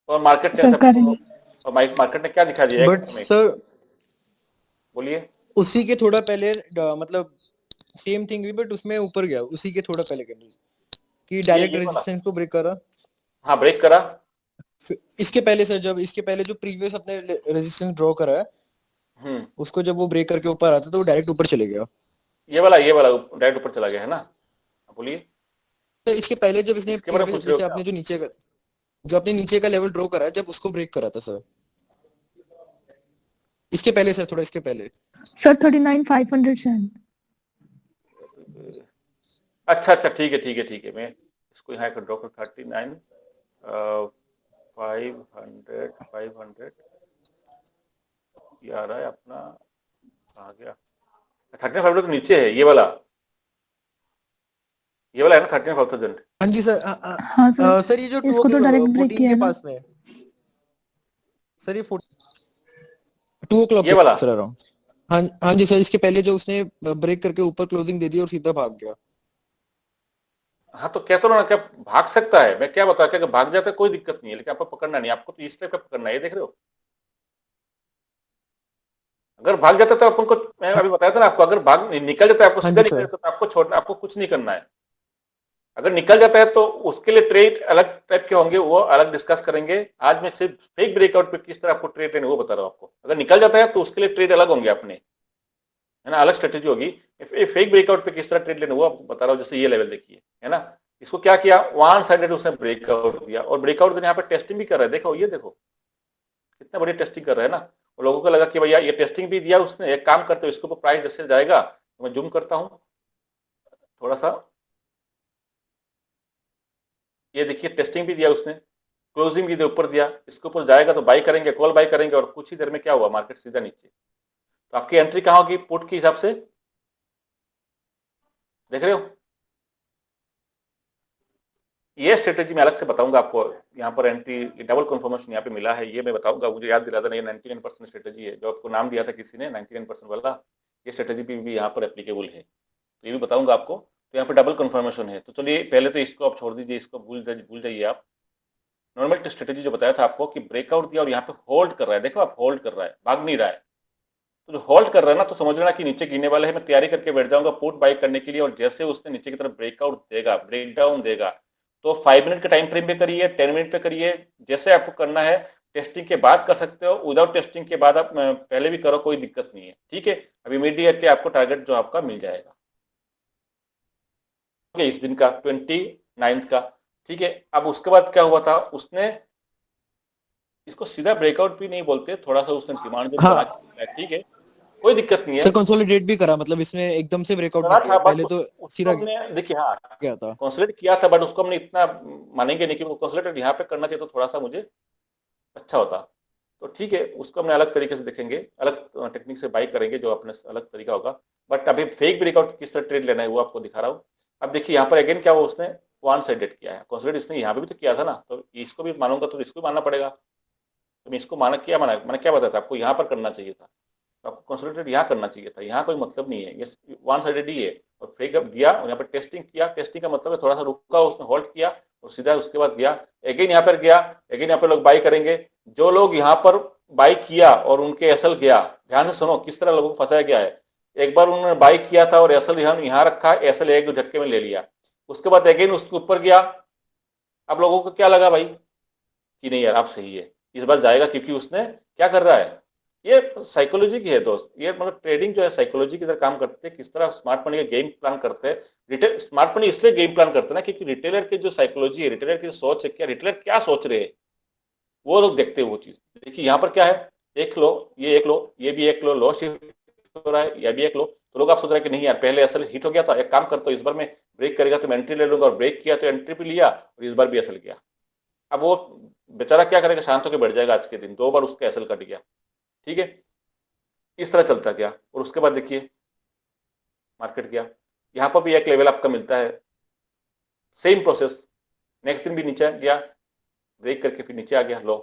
और मार्केट ने और मार्केट ने क्या दिखा दिया, बट सर बोलिए। उसी के थोड़ा पहले मतलब सेम थिंग हुई, बट उसमें ऊपर गया उसी के थोड़ा पहले कैंडल कि डायरेक्ट रेजिस्टेंस को ब्रेक करा। हाँ ब्रेक करा। इसके पहले सर, जब इसके पहले जो प्रीवियस अपने रेजिस्टेंस ड्रॉ करा है उसको जब वो ब्रेक करके ऊपर आता तो वो डायरेक्ट ऊपर चले गया। ये वाला डायरेक्ट ऊपर चला गया है ना, बोलिए। तो इसके पहले जब इसने जैसे आपने जो आपने नीचे का लेवल ड्रॉ करा है, जब उसको ब्रेक करा था सर, इसके पहले सर, थोड़ा इसके पहले सर 39,500 शायद। अच्छा अच्छा, ठीक है ठीक है ठीक है, मैं इसको यहाँ ड्रॉ कर 39,500 ये आ रहा है अपना, आ गया 39,500 तो नीचे है, ये वाला है ना 39,500। हाँ जी सर। हाँ सर, सर ये जो इसको तो डायरेक्ट ब्रेक किया के ना पास में सर, ये 2 o'clock ये वाला, सर अराउंड। हाँ जी सर, इसके पहले जो उसने ब्रेक करके ऊपर क्लोजिंग दे दी और सीधा भाग गया। हाँ तो कहता हूँ ना, क्या भाग सकता है, मैं क्या बता, क्या भाग जाता है कोई दिक्कत नहीं है, लेकिन आपको पकड़ना नहीं, आपको तो इस टाइप का पकड़ना है, ये देख रहे हो। अगर भाग जाता तो अपन को, मैं अभी बताया था ना आपको, अगर भाग निकल जाता है, आपको सीधा निकल जाता है, आपको छोड़ना, आपको कुछ नहीं करना है। अगर निकल जाता है तो उसके लिए ट्रेड अलग टाइप के होंगे, वो अलग डिस्कस करेंगे। आज मैं सिर्फ फेक ब्रेकआउट पे किस तरह आपको ट्रेड लेने वो बता रहा हूँ आपको। अगर निकल जाता है तो उसके लिए ट्रेड अलग होंगे अपने, है ना, अलग स्ट्रेटेजी होगी। फेक ब्रेकआउट पे किस तरह ट्रेड लेने वो आपको बता रहा हूँ। जैसे ये लेवल देखिए, है ना, इसको क्या किया, वन साइडेड उसने ब्रेकआउट दिया, और ब्रेकआउट देने यहाँ पे टेस्टिंग भी कर रहा है, देखो ये देखो कितना बड़ी टेस्टिंग कर रहा है ना। और लोगों को लगा कि भैया ये टेस्टिंग भी दिया उसने, एक काम करते हो इसके ऊपर प्राइस जैसे जाएगा, तो मैं जूम करता हूँ थोड़ा सा, ये देखिए टेस्टिंग भी दिया उसने, क्लोजिंग भी ऊपर दिया, इसके ऊपर जाएगा तो बाई करेंगे, कॉल बाई करेंगे, और कुछ ही देर में क्या हुआ, मार्केट सीधा नीचे। तो आपकी एंट्री कहाँ होगी, पुट के हिसाब से, देख रहे हो। ये स्ट्रेटेजी मैं अलग से बताऊंगा आपको, यहाँ पर एंट्री डबल कंफर्मेशन यहाँ पे मिला है, ये मैं बताऊंगा, मुझे याद दिला था नहीं, 99% स्ट्रेटेजी है, जो आपको नाम दिया था किसी ने 99% वाला, ये स्ट्रेटेजी भी यहाँ पर एप्लीकेबल है, तो ये भी बताऊंगा आपको। तो यहाँ पे डबल कंफर्मेशन है। तो चलिए पहले तो इसको आप छोड़ दीजिए, इसको भूल जाइए आप। नॉर्मल स्ट्रेटेजी जो बताया था आपको कि ब्रेकआउट दिया और यहाँ पे होल्ड कर रहा है, देखो आप होल्ड कर रहा है, भाग नहीं रहा है। तो जो होल्ड कर रहा है ना, तो समझ लेना कि नीचे गिरने वाला है, मैं तैयारी करके बैठ जाऊंगा पुट बाई करने के लिए। और जैसे उसने नीचे की तरफ ब्रेकआउट देगा, ब्रेकडाउन देगा, तो 5 मिनट के टाइम फ्रेम पे करिए, 10 मिनट पे करिए, जैसे आपको करना है। टेस्टिंग के बाद कर सकते हो, विदाउट टेस्टिंग के बाद आप पहले भी करो, कोई दिक्कत नहीं है, ठीक है। अब इमीडिएटली आपको टारगेट जो आपका मिल जाएगा इस दिन का 29 का, ठीक है। अब उसके बाद क्या हुआ था, उसने इसको सीधा ब्रेकआउट भी नहीं बोलते, थोड़ा सा उसने डिमांड जो बना, ठीक है, कोई दिक्कत नहीं है। सर कंसोलिडेट भी करा, मतलब इसमें एकदम से ब्रेकआउट नहीं किया, पहले तो सीधा देखिए हाँ क्या था, कंसोलिडेट किया था, बट उसको हमने इतना मानेंगे नहीं कि वो कंसोलिडेट यहाँ पे करना चाहिए, तो थोड़ा सा मुझे अच्छा होता, तो ठीक है, उसको हमने अलग तरीके से देखेंगे, अलग टेक्निक से बाई करेंगे, जो अपने अलग तरीका होगा। बट अभी फेक ब्रेकआउट किस तरह ट्रेड लेना है वो आपको दिखा रहा हूँ। अब देखिए यहाँ पर अगेन क्या हुआ, उसने वन साइडेड किया है, कंसोलिडेट इसने यहाँ पे भी तो किया था ना, तो इसको भी मानूंगा तो इसको भी मानना पड़ेगा। तो मैं इसको माना मैंने क्या बताया था आपको, यहाँ पर करना चाहिए था, तो आपको कंसोलिडेट यहाँ करना चाहिए था, यहाँ कोई मतलब नहीं है, ये वन साइडेड ही है। और फेक अप दिया और यहाँ पर टेस्टिंग किया, टेस्टिंग का मतलब है थोड़ा सा रुका, उसने होल्ड किया और सीधा उसके बाद गया, अगेन यहाँ पर गया, अगेन यहाँ पर लोग बाई करेंगे। जो लोग यहाँ पर बाई किया और उनके एसएल गया, ध्यान से सुनो किस तरह लोगों को फंसाया गया है। एक बार उन्होंने बाई किया था और एसएल यहाँ रखा, एसएल एक दो झटके में ले लिया, उसके बाद अगेन उसके ऊपर गया। अब लोगों को क्या लगा भाई कि नहीं यार आप सही है, इस बार जाएगा, क्योंकि उसने क्या कर रहा है, ये साइकोलॉजी की है दोस्त, ये मतलब ट्रेडिंग जो है साइकोलॉजी की तरह काम करते हैं, किस तरह स्मार्ट मनी का गेम प्लान करते हैं। रिटेल स्मार्ट मनी इसलिए गेम प्लान करते हैं ना, क्योंकि रिटेलर की जो साइकोलॉजी है, रिटेलर की सोच है, क्या रिटेलर क्या सोच रहे हैं वो लोग देखते हैं वो चीज। देखिए यहाँ पर क्या है, एक लो, ये भी एक लो शिफ्ट हो रहा है, यह भी एक लो, तो लोग आप सोच रहे हैं कि नहीं यार पहले असल हिट हो गया था, एक काम करता हूँ इस बार में ब्रेक करेगा तो मैं एंट्री ले लूंगा, और ब्रेक किया तो एंट्री भी लिया और इस बार भी असल गया। अब वो बेचारा क्या करेगा, शांत होकर बैठ जाएगा, आज के दिन 2 बार उसका एसएल कट गया, ठीक है, इस तरह चलता गया। और उसके बाद देखिए मार्केट गया, यहाँ पर भी एक लेवल आपका मिलता है, सेम प्रोसेस, नेक्स्ट दिन भी नीचे गया, ब्रेक करके फिर नीचे आ गया लो।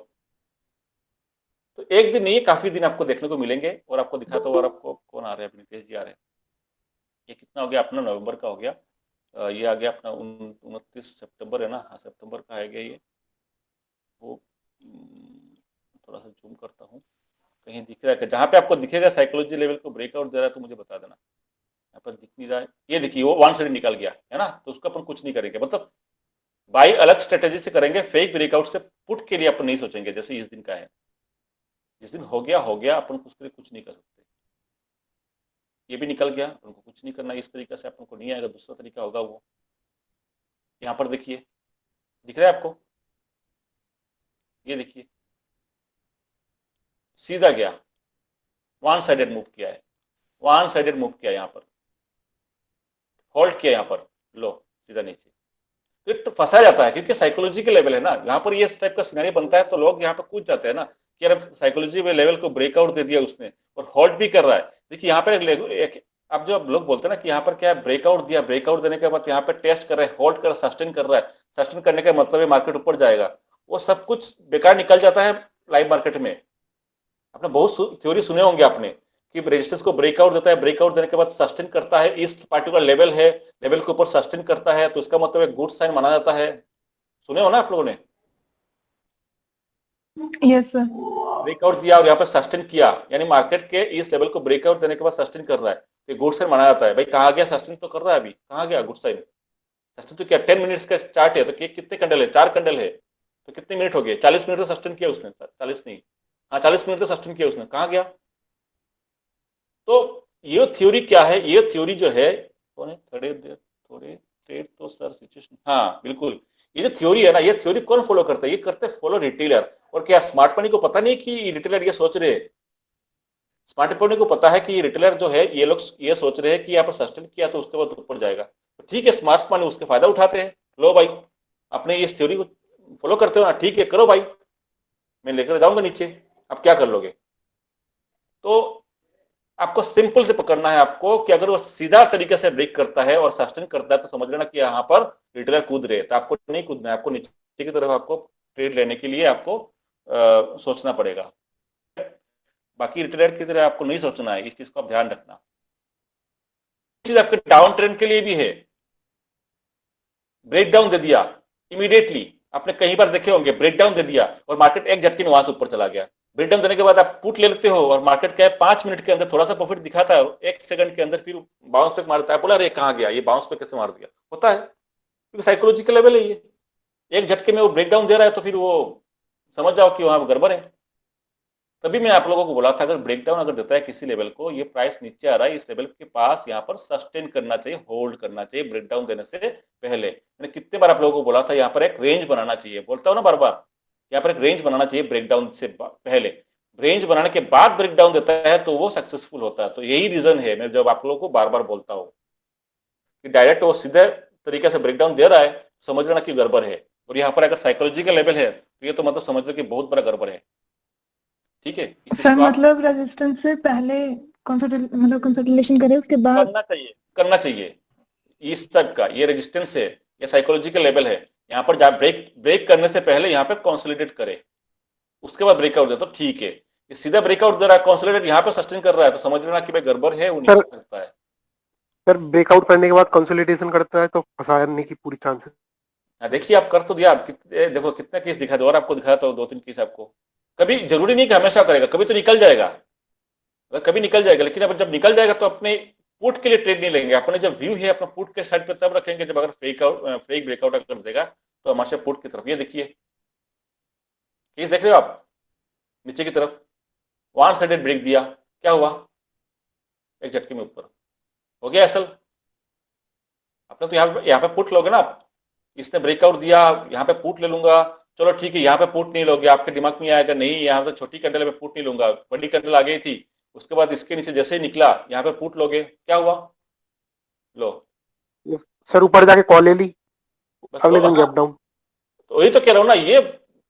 तो एक दिन नहीं, काफी दिन आपको देखने को मिलेंगे। और आपको दिखाता हूँ, और आपको कौन आ रहे हैं, नितेश जी आ रहे हैं। ये कितना हो गया अपना, नवंबर का हो गया, ये आ गया अपना 29 सितंबर है ना, हाँ सितंबर का है गया ये। वो थोड़ा सा जूम करता हूँ, कहीं दिख रहा है, जहाँ पे आपको दिखेगा साइकोलॉजी लेवल को ब्रेकआउट दे रहा है तो मुझे बता देना। यहाँ पर दिख नहीं रहा है, ये देखिए वो वन साइड निकल गया है ना, तो उसका अपन कुछ नहीं करेंगे, मतलब बाई अलग स्ट्रेटेजी से करेंगे, फेक ब्रेकआउट से पुट के लिए अपन नहीं सोचेंगे। जैसे इस दिन का है, जिस दिन हो गया अपन उसके लिए कुछ नहीं कर सकते। ये भी निकल गया, उनको कुछ नहीं करना, इस तरीके से अपन को नहीं आएगा, दूसरा तरीका होगा वो। यहाँ पर देखिए दिख रहा है आपको, ये देखिए सीधा गया, वन साइडेड मूव किया है, वन साइडेड मूव किया, यहाँ पर होल्ड किया, यहाँ पर लो सीधा नीचे, तो फंसा जाता है, क्योंकि साइकोलॉजी के लेवल है ना, यहाँ पर ये टाइप का सिनेरियो बनता है, तो लोग यहाँ पर कूद जाते हैं ना कि यार साइकोलॉजी में लेवल को ब्रेकआउट दे दिया उसने और होल्ड भी कर रहा है। देखिए यहाँ पर अब जो लोग बोलते हैं ना कि यहाँ पर क्या है, ब्रेकआउट दिया, ब्रेकआउट देने के बाद यहाँ पे टेस्ट कर रहा है, होल्ड कर, सस्टेन कर रहा है, सस्टेन करने का मतलब है मार्केट ऊपर जाएगा, वो सब कुछ बेकार निकल जाता है लाइव मार्केट में। आपने बहुत थ्योरी सुने होंगे आपने कि रेजिस्टेंस को ब्रेकआउट देता है, ब्रेकआउट देने के बाद सस्टेन करता है, इस पार्टिकुलर लेवल है, लेवल के ऊपर सस्टेन करता है, तो इसका मतलब एक गुड साइन माना जाता है। सुने हो ना आप लोगों ने? Yes sir. ब्रेकआउट दिया और यहाँ पर सस्टेन किया, यानी मार्केट के इस लेवल को ब्रेकआउट देने के बाद सस्टेन कर रहा है, तो गुड साइन माना जाता है। भाई कहाँ गया सस्टेन, तो कर रहा है अभी, कहाँ गया गुड साइन, सस्टेन तो क्या 10 मिनट्स का चार्ट है, तो कितने कैंडल है, 4 कैंडल है, तो कितने मिनट हो गए, 40 मिनट तो सस्टेन किया उसने, 40 नहीं, हाँ 40 मिनट तो सस्टेन किया उसने, कहाँ गया। तो ये थ्योरी क्या है, ये थ्योरी जो है कौन है, थोड़े ट्रेड तो सर सिचुएशन, हाँ बिल्कुल, ये जो थ्योरी है ना, ये थ्योरी कौन फॉलो करता है, ये करते फॉलो रिटेलर। और क्या स्मार्ट मनी को पता नहीं कि रिटेलर ये सोच रहे हैं, स्मार्ट मनी को पता है कि रिटेलर जो है ये लोग ये सोच रहे हैं कि यहाँ पर सस्टेन किया तो उसके बाद ऊपर जाएगा, तो ठीक है स्मार्ट मनी उसके फायदा उठाते हैं, लो भाई अपने इस थ्योरी को फॉलो करते हो ना, ठीक है करो भाई, मैं लेकर जाऊंगा नीचे, अब क्या कर लोगे। तो आपको सिंपल से पकड़ना है आपको कि अगर वो सीधा तरीके से ब्रेक करता है और सस्टेन करता है तो समझ लेना कि यहाँ पर रिटेलर कूद रहे, तो आपको नहीं कूदना है, आपको नीचे की तरफ आपको ट्रेड लेने के लिए आपको सोचना पड़ेगा। बाकी रिटेलर की तरह आपको नहीं सोचना है, इस चीज को आप ध्यान रखना। चीज आपके डाउन ट्रेंड के लिए भी है, ब्रेकडाउन दे दिया इमीडिएटली, आपने कई बार देखे होंगे, ब्रेकडाउन दे दिया और मार्केट एक झटके में वहां से ऊपर चला गया, ब्रेकडाउन देने के बाद आप पुट ले लेते हो और मार्केट क्या है 5 मिनट के अंदर थोड़ा सा प्रॉफिट दिखाता है, 1 सेकंड के अंदर फिर बाउंस बैक मारता है, बोला अरे कहाँ गया, ये बाउंस बैक कैसे मार दिया, होता है क्योंकि साइकोलॉजिकल लेवल है ये, एक झटके में वो ब्रेकडाउन दे रहा है तो फिर वो समझ जाओ कि वहां गड़बड़ है। तभी मैं आप लोगों को बोला था अगर ब्रेकडाउन अगर देता है किसी लेवल को, ये प्राइस नीचे आ रहा है, इस लेवल के पास यहाँ पर सस्टेन करना चाहिए, होल्ड करना चाहिए ब्रेकडाउन देने से पहले। मैंने कितने बार आप लोगों को बोला था यहाँ पर एक रेंज बनाना चाहिए, बोलता हूँ ना बार बार, यहाँ पर एक रेंज बनाना चाहिए ब्रेकडाउन से पहले, रेंज बनाने के बाद ब्रेकडाउन देता है तो वो सक्सेसफुल होता है। तो यही रीजन है मैं जब आप लोगों को बार बार बोलता हूँ कि डायरेक्ट वो सीधे तरीके से ब्रेकडाउन दे रहा है, समझ लेना कि गड़बड़ है, और यहाँ पर अगर साइकोलॉजिकल लेवल है तो ये तो मतलब समझ लो कि बहुत बड़ा गड़बड़ है। ठीक है, इस चीज सर को आप मतलब रेजिस्टेंस से पहले कंसल्टेशन करें, उसके बाद करना चाहिए। इस तक का ये रेजिस्टेंस है, ये साइकोलॉजिकल लेवल है। यहाँ पर जब ब्रेक करने से पहले यहाँ पे कंसोलिडेट करे, उसके बाद ब्रेकआउट दे तो ठीक है। ये सीधा ब्रेकआउट दे रहा है, कंसोलिडेट यहाँ पे सस्टेन कर रहा है, तो समझ लेना कि भाई गड़बड़ है, वो नीचे सकता है। सर ब्रेकआउट करने के बाद कंसोलिडेशन करता है तो फंसाने की पूरी चांस है। देखिए आप कर तो दिया, आप कितने देखो कितना केस दिखा दो, और आपको दिखाया तो 2-3 केस आपको। कभी जरूरी नहीं कि हमेशा करेगा, कभी तो निकल जाएगा, कभी निकल जाएगा, लेकिन अब जब निकल जाएगा तो अपने पुट के लिए ट्रेड नहीं लेंगे। अपने जब व्यू है अपना पुट के साइड पे तब रखेंगे जब अगर फेक ब्रेकआउट अगर देगा तो हमारे पुट की तरफ। ये देखिए केस देख रहे हो आप, नीचे की तरफ वन साइडेड ब्रेक दिया, क्या हुआ, एक झटके में ऊपर हो गया एसएल। अपने तो यहाँ पे पुट लोगे ना आप, इसने ब्रेकआउट दिया, यहाँ पे पुट ले लूंगा, चलो ठीक है, यहाँ पे पुट नहीं लोगे, आपके दिमाग में आएगा नहीं यहाँ पे छोटी कैंडल में पुट नहीं लूंगा, बड़ी कैंडल आ गई थी, उसके बाद इसके नीचे जैसे ही निकला यहाँ पे पुट लोगे, क्या हुआ, लो सर ऊपर जाके कॉल ले ली, अगले दिन गैप डाउन। तो वही तो कह रहा हूँ ना, ये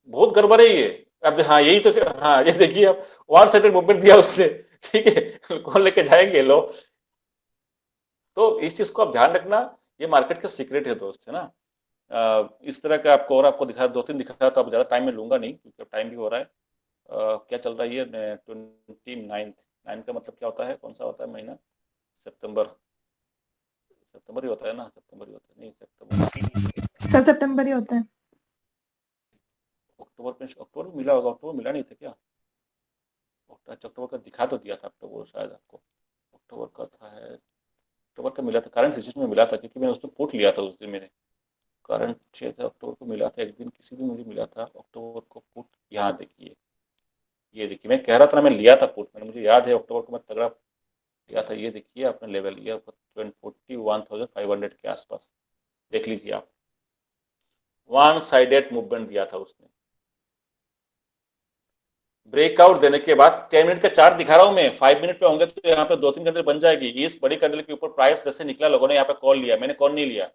बहुत गड़बड़ है ये। अब हाँ यही तो, हाँ ये देखिए आप वन साइडेड मूवमेंट दिया उसने, ठीक है, कौन लेके जाएंगे लो। तो इस चीज को आप ध्यान रखना, ये मार्केट का सीक्रेट है दोस्त, है ना। इस तरह का आपको, और आपको दिखाया 2-3 दिखाया, तो आप ज्यादा टाइम में लूंगा नहीं क्योंकि टाइम भी हो रहा है। क्या चल रहा है ये 29 का मतलब क्या होता है, कौन सा होता है महीना, सितंबर ही होता है ना, सितंबर ही होता है, नहीं सितंबर सर सितंबर ही होता है। अक्टूबर में मिला होगा, अक्टूबर मिला नहीं था क्या, अक्टूबर का दिखा तो दिया था आपको, वो शायद आपको अक्टूबर का था, है अक्टूबर का मिला था, करंट सिचुएशन में मिला था, क्योंकि मैंने उसको पुट लिया था उस दिन, मैंने करंट 6 अक्टूबर को मिला था, एक दिन किसी दिन मुझे मिला था अक्टूबर को पुट। यहाँ देखिए, ये देखिए मैं कह रहा था ना, मैं लिया था पुट, मैंने, मुझे याद है अक्टूबर को मैं तगड़ा लिया था। ये देखिए अपना लेवल, ये 41,500 के आसपास, देख लीजिए आप, वन साइडेड मूवमेंट दिया था उसने। ब्रेकआउट देने के बाद 10 मिनट का चार्ट दिखा रहा हूं मैं, 5 मिनट पे होंगे तो यहाँ पे 2-3 कैंडल बन जाएगी। इस बड़ी कैंडल के ऊपर प्राइस जैसे निकला, लोगों ने यहाँ पे कॉल लिया, मैंने कॉल नहीं लिया,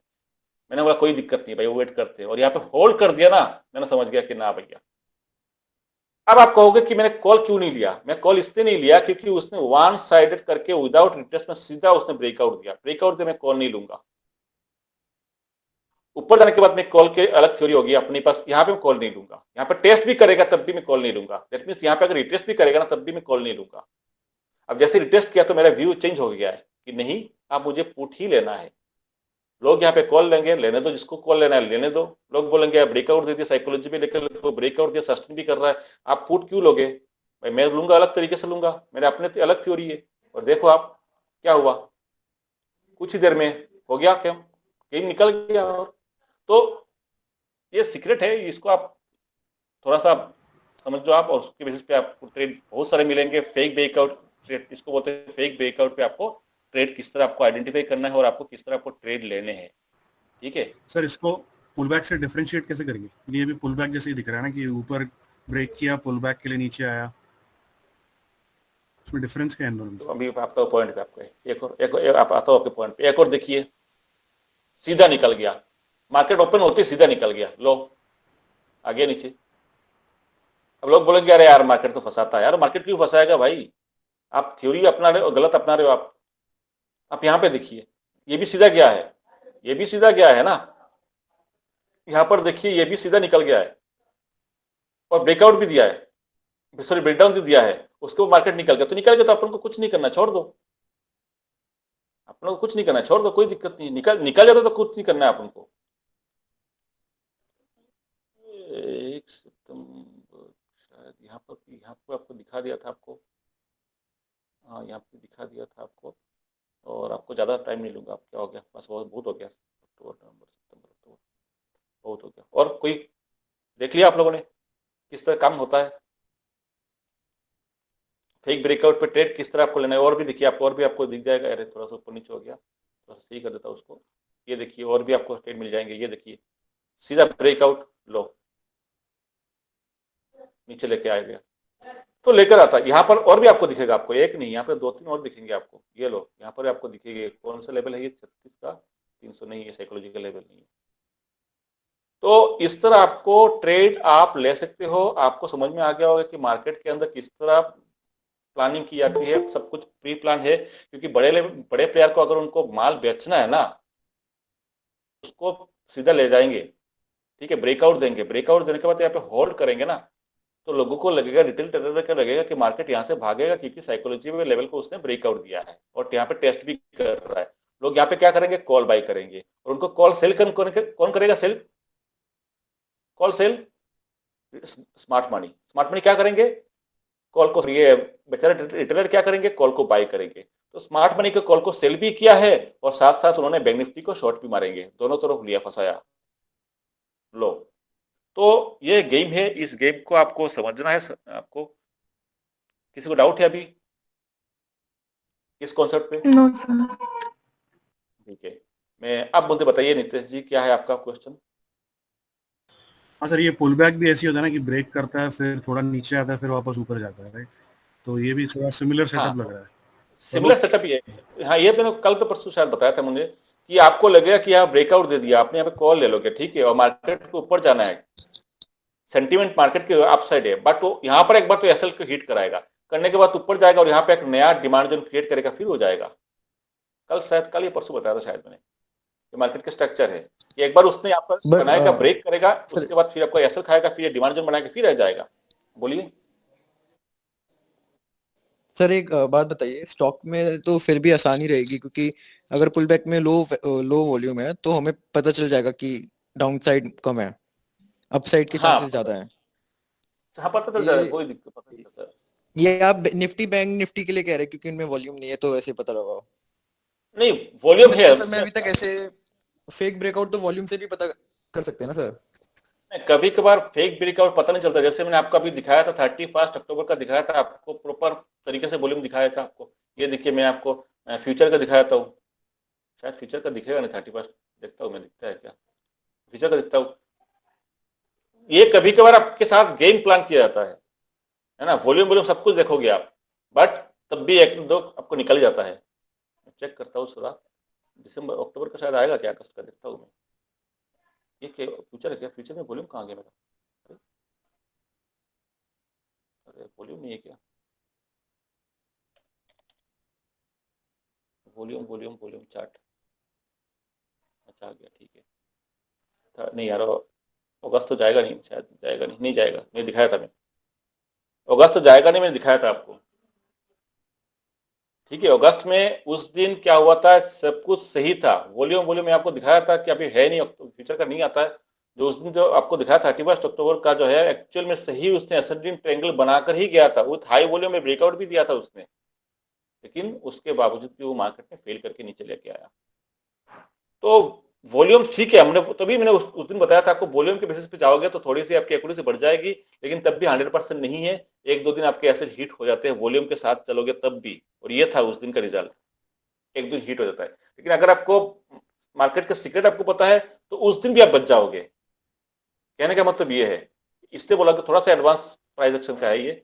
मैंने बोला कोई दिक्कत नहीं भाई, वो वेट करते हैं, और यहाँ पे होल्ड कर दिया ना, मैंने समझ गया कि ना भैया। अब आप कहोगे कि मैंने कॉल क्यों नहीं लिया, मैं कॉल इसलिए नहीं लिया क्योंकि उसने वन साइडेड करके विदाउट रिट्रेसमेंट सीधा उसने ब्रेकआउट दिया, ब्रेकआउट दिया, मैं कॉल नहीं लूंगा। ऊपर जाने के बाद में कॉल के अलग थ्योरी होगी अपने पास, यहाँ पे मैं कॉल नहीं लूंगा, यहाँ पे टेस्ट भी करेगा तब भी मैं कॉल नहीं लूंगा, दैट मींस यहाँ पे अगर रिटेस्ट भी करेगा ना तब भी मैं कॉल नहीं लूंगा। अब जैसे रिटेस्ट किया तो मेरा व्यू चेंज हो गया है कि नहीं, आप मुझे पुट ही लेना है। लोग यहाँ पे कॉल लेंगे, लेने दो, जिसको कॉल लेना है लेने दो। लोग बोलेंगे ब्रेकआउट दे दिया, साइकोलॉजी में लेकर ब्रेकआउट दिया, सस्टेन भी कर रहा है, आप पुट क्यों लोगे भाई, मैं लूंगा अलग तरीके से लूंगा, मेरे अपने अलग थ्योरी है। और देखो आप क्या हुआ, कुछ ही देर में हो गया क्या, गेम निकल गया। और तो ये सीक्रेट है, इसको आप थोड़ा सा समझ लो आप, और उसके बेसिस पे आपको ट्रेड बहुत सारे मिलेंगे। फेक ब्रेकआउट ट्रेड इसको बोलते हैं, फेक ब्रेकआउट पे आपको ट्रेड किस तरह आपको आइडेंटिफाई करना है और आपको किस तरह आपको ट्रेड लेने हैं, ठीक है। सर इसको पुल बैक से डिफरेंशिएट कैसे करेंगे, ये भी पुल बैक जैसे ही दिख रहा है ना कि ऊपर ब्रेक किया, पुल बैक के लिए नीचे आया, इसमें डिफरेंस क्या है इन दोनों में? तो अभी आपका पॉइंट पे आपको एक आप आता हो आपके पॉइंट पे, एक और देखिए, सीधा निकल गया, मार्केट ओपन होते सीधा निकल गया, लो आ गया नीचे। अब लोग बोलेंगे अरे यार मार्केट तो फंसाता है, यार मार्केट क्यों फंसाएगा भाई, आप थ्योरी अपना रहे हो, गलत अपना रहे हो आप यहाँ पे देखिए, ये भी सीधा गया है, ये भी सीधा गया है ना, यहाँ पर देखिए ये भी सीधा निकल गया है और ब्रेकआउट भी दिया है, सॉरी ब्रेकडाउन भी दिया है, उसके बाद मार्केट निकल गया, तो निकल गया तो अपन को कुछ नहीं करना, छोड़ दो, अपन को कुछ नहीं करना, छोड़ दो, कोई दिक्कत नहीं, निकल जाता तो कुछ नहीं करना है अपन को। 1 सितंबर शायद यहाँ पर आपको दिखा दिया था आपको, हाँ यहाँ पे दिखा दिया था आपको, और आपको ज़्यादा टाइम नहीं लूंगा, आप क्या हो गया बस बहुत हो गया, अक्टूबर नवंबर सितंबर अक्टूबर बहुत हो गया। और कोई देख लिया आप लोगों ने किस तरह काम होता है, फेक ब्रेकआउट पे ट्रेड किस तरह आपको लेना है, और भी देखिए आपको, और भी आपको दिख जाएगा, अरे थोड़ा सा ऊपर नीचे हो गया, थोड़ा सा सही कर देता हूँ उसको, ये देखिए और भी आपको ट्रेड मिल जाएंगे, ये देखिए सीधा ब्रेकआउट लो, नीचे लेके आ गया तो लेकर आता, यहाँ पर और भी आपको दिखेगा, आपको एक नहीं यहाँ पे 2-3 और दिखेंगे आपको, ये लो यहाँ पर आपको दिखेंगे, कौन सा लेवल है ये 36 का 300 नहीं, ये साइकोलॉजिकल लेवल नहीं है, तो इस तरह आपको ट्रेड आप ले सकते हो। आपको समझ में आ गया होगा कि मार्केट के अंदर किस तरह प्लानिंग की जाती है, सब कुछ प्री प्लान है, क्योंकि बड़े प्लेयर को अगर उनको माल बेचना है ना, उसको सीधा ले जाएंगे, ठीक है, ब्रेकआउट देंगे, ब्रेकआउट देने के बाद यहाँ पे होल्ड करेंगे ना, तो लोगों को लगेगा, रिटेल ट्रेडर को लगेगा कि मार्केट यहाँ से भागेगा, क्योंकि साइकोलॉजी में लेवल को उसने ब्रेकआउट दिया है और यहाँ पे टेस्ट भी कर रहा है। लोग यहाँ पे क्या करेंगे, कॉल बाई करेंगे, और उनको कॉल सेल कौन करेगा, sell, call sell smart money क्या करेंगे, कॉल को, ये बेचारे रिटेलर क्या करेंगे, कॉल को बाई करेंगे। तो स्मार्ट मनी के कॉल को सेल भी किया है और साथ साथ उन्होंने बैंक निफ्टी को शॉर्ट भी मारेंगे, दोनों तरफ लिया फंसाया। लो, तो ये गेम है, इस गेम को आपको समझना है। आपको किसी को डाउट है अभी इस कॉन्सेप्ट पे? No sir. ठीक है, मैं अब मुझे बताइए नितेश जी, क्या है आपका क्वेश्चन? हाँ सर, ये पुल बैक भी ऐसी होता है ना कि ब्रेक करता है, फिर थोड़ा नीचे आता है, फिर वापस ऊपर जाता है, राइट? तो ये भी थोड़ा सिमिलर सेटअप लग रहा है। सिमिलर सेटअप ये है। हाँ, ये मैंने कल तो परसों शायद बताया था मुझे कि आपको लगेगा कि आप ब्रेकआउट दे दिया, आपने यहाँ पे कॉल ले लोगे, ठीक है, और मार्केट को ऊपर जाना है, सेंटीमेंट मार्केट के अपसाइड है, बट वो यहाँ पर एक बार तो एसएल को हिट कराएगा, करने के बाद ऊपर जाएगा और यहाँ पे एक नया डिमांड जोन क्रिएट करेगा, फिर हो जाएगा। कल ये परसों बताया था शायद मैंने, ये मार्केट का स्ट्रक्चर है कि एक बार उसने यहाँ पर बनाएगा, ब्रेक करेगा, उसके बाद फिर आपको एसएल खाएगा, फिर डिमांड जोन बनाएगा, फिर रह जाएगा। बोलिए सर, एक बात बताइए, स्टॉक में तो फिर भी आसानी रहेगी, क्योंकि अगर पुल बैक में लो वॉल्यूम है तो हमें पता चल जाएगा कि डाउन साइड कम है, अपसाइड के चांसेस ज्यादा है। हाँ, पता चल जाएगा, कोई दिक्कत पता नहीं चलता। ये आप निफ्टी बैंक निफ्टी के लिए कह रहे हैं क्योंकि इनमें वॉल्यूम नहीं है, तो वैसे पता लगा? नहीं, वॉल्यूम है सर, मैं अभी तक ऐसे फेक ब्रेकआउट तो वॉल्यूम से भी पता कर सकते हैं ना सर? कभी कभार फेक ब्रेकआउट पता नहीं चलता, जैसे मैंने आपको अभी दिखाया था 31 अक्टूबर का दिखाया था आपको, प्रॉपर तरीके से वॉल्यूम दिखाया था आपको। ये देखिए, मैं आपको फ्यूचर का दिखाया था, शायद फ्यूचर का दिखेगा नहीं, 31 देखता हूँ मैं, दिखता है क्या, फ्यूचर का दिखता हूँ। ये कभी कभार आपके साथ गेम प्लान किया जाता है ना, वॉल्यूम सब कुछ देखोगे आप, बट तब भी एक दो आपको निकल जाता है। चेक करता हूँ थोड़ा, दिसंबर अक्टूबर का शायद आएगा क्या, अगस्त का देखता हूँ मैं। ये क्या फ्यूचर है क्या, फ्यूचर में वॉल्यूम कहाँ गया मेरा? अरे वॉल्यूम नहीं है क्या, वॉल्यूम चार्ट, अच्छा आ गया, ठीक है। नहीं यार, अगस्त तो जाएगा नहीं, शायद जाएगा नहीं जाएगा, नहीं दिखाया था मैं, अगस्त तो जाएगा नहीं, मैंने दिखाया था आपको, ठीक है। अगस्त में उस दिन क्या हुआ था, सब कुछ सही था, वॉल्यूम में आपको दिखाया था कि अभी है नहीं, फ्यूचर का नहीं आता है। जो उस दिन जो आपको दिखाया 31 अक्टूबर का जो है, एक्चुअल में सही उसने असेंडिंग ट्रायंगल बनाकर ही गया था, विथ हाई वॉल्यूम में ब्रेकआउट भी दिया था उसने, लेकिन उसके बावजूद भी वो मार्केट में फेल करके नीचे लेके आया। तो वॉल्यूम ठीक है, हमने तभी मैंने उस दिन बताया था आपको, वॉल्यूम के बेसिस पे जाओगे तो थोड़ी सी आपकी एक्यूरेसी बढ़ जाएगी, लेकिन तब भी 100% नहीं है, एक दो दिन आपके ऐसे हिट हो जाते हैं, वॉल्यूम के साथ चलोगे तब भी, और ये था उस दिन का रिजल्ट, एक दिन हिट हो जाता है। लेकिन अगर आपको मार्केट का सीक्रेट आपको पता है तो उस दिन भी आप बच जाओगे, कहने का मतलब ये है, इसलिए बोला कि थोड़ा सा एडवांस प्राइस एक्शन का है ये,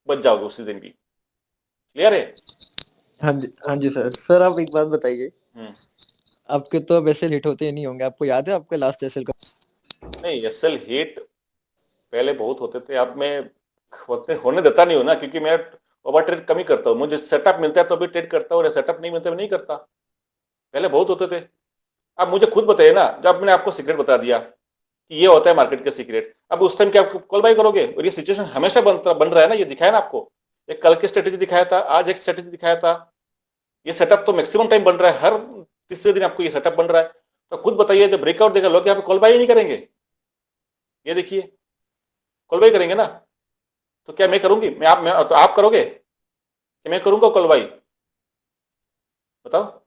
बच जाओगे उसी दिन भी। क्लियर है? हाँ जी सर आप एक बात बताइए, आपके तो अब एसएल हिट होते नहीं होंगे, आपको याद है आपका लास्ट एसएल का? नहीं, एसएल हिट पहले बहुत होते थे, अब मैं होने देता नहीं हूँ ना, क्योंकि मैं ओवर ट्रेड कम ही करता हूँ, मुझे सेटअप मिलता है तो भी ट्रेड करता हूँ, और सेटअप नहीं मिलता मैं नहीं करता। पहले बहुत होते थे, अब मुझे खुद बताइए ना, जब मैंने आपको सीक्रेट बता दिया कि ये होता है मार्केट का सीक्रेट, अब उस टाइम क्या आप कॉल बाय करोगे? और ये सिचुएशन हमेशा बन रहा है ना, ये दिखाया ना आपको, एक कल की स्ट्रेटेजी दिखाया था, आज एक स्ट्रेटेजी दिखाया था, ये सेटअप तो मैक्सिमम टाइम बन रहा है, हर तीसरे दिन आपको ये सेटअप बन रहा है। तो खुद बताइए, जब ब्रेकआउट देगा लोग यहाँ पे कॉल बाय ही नहीं करेंगे? ये देखिए, कॉल बाय करेंगे ना, तो क्या मैं करूंगी, तो आप करोगे कि मैं करूंगा कॉल बाय? बताओ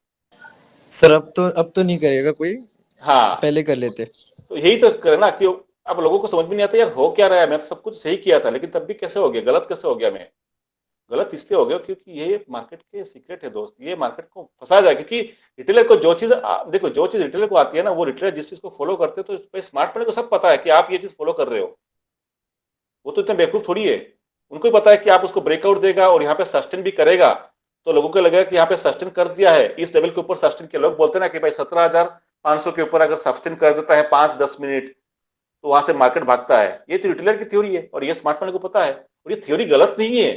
सर, अब तो नहीं करेगा कोई। हाँ, पहले कर लेते। तो यही तो करना कि अब लोगों को समझ में नहीं आता यार हो क्या रहा है, मैं तो सब कुछ सही किया था, लेकिन तब भी कैसे हो गया, गलत कैसे हो गया? मैं गलत इसलिए हो गया क्योंकि ये मार्केट के सीक्रेट है दोस्त, ये मार्केट को फंसा जाए, क्योंकि रिटेलर को जो चीज देखो, जो चीज रिटेलर को आती है ना, वो रिटेलर जिस चीज को फॉलो करते हैं, तो स्मार्ट मनी को सब पता है कि आप ये चीज फॉलो कर रहे हो, वो तो इतने बेवकूफ थोड़ी है, उनको ही पता है कि आप उसको ब्रेकआउट देगा और यहाँ पे सस्टेन भी करेगा, तो लोगों को लगेगा कि यहाँ पे सस्टेन कर दिया है, इस लेवल के ऊपर सस्टेन किया। लोग बोलते हैं ना कि भाई 17,500 के ऊपर अगर सस्टेन कर देता है 5-10 मिनट, तो वहां से मार्केट भागता है। ये तो रिटेलर की थ्योरी है और ये स्मार्ट मनी को पता है, और ये थ्योरी गलत नहीं है।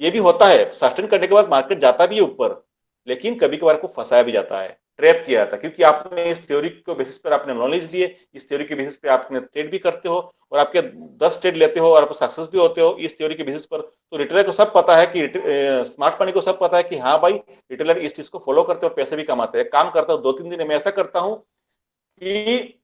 ये भी होता है, सस्टेन करने के बाद मार्केट जाता भी है ऊपर, लेकिन कभी कभार को फंसाया भी जाता है, ट्रैप किया जाता है, क्योंकि आपने इस थ्योरी को बेसिस पर आपने नॉलेज लिए, इस थ्योरी के बेसिस पे आपने ट्रेड भी करते हो और आपके 10 ट्रेड लेते हो और आप सक्सेस भी होते हो इस थ्योरी के बेसिस पर। तो रिटेलर को सब पता है कि स्मार्ट मनी को सब पता है कि हाँ भाई रिटेलर इस चीज को फॉलो करते हो, पैसे भी कमाते हैं। काम करता हूँ 2-3 दिन में ऐसा करता हूँ कि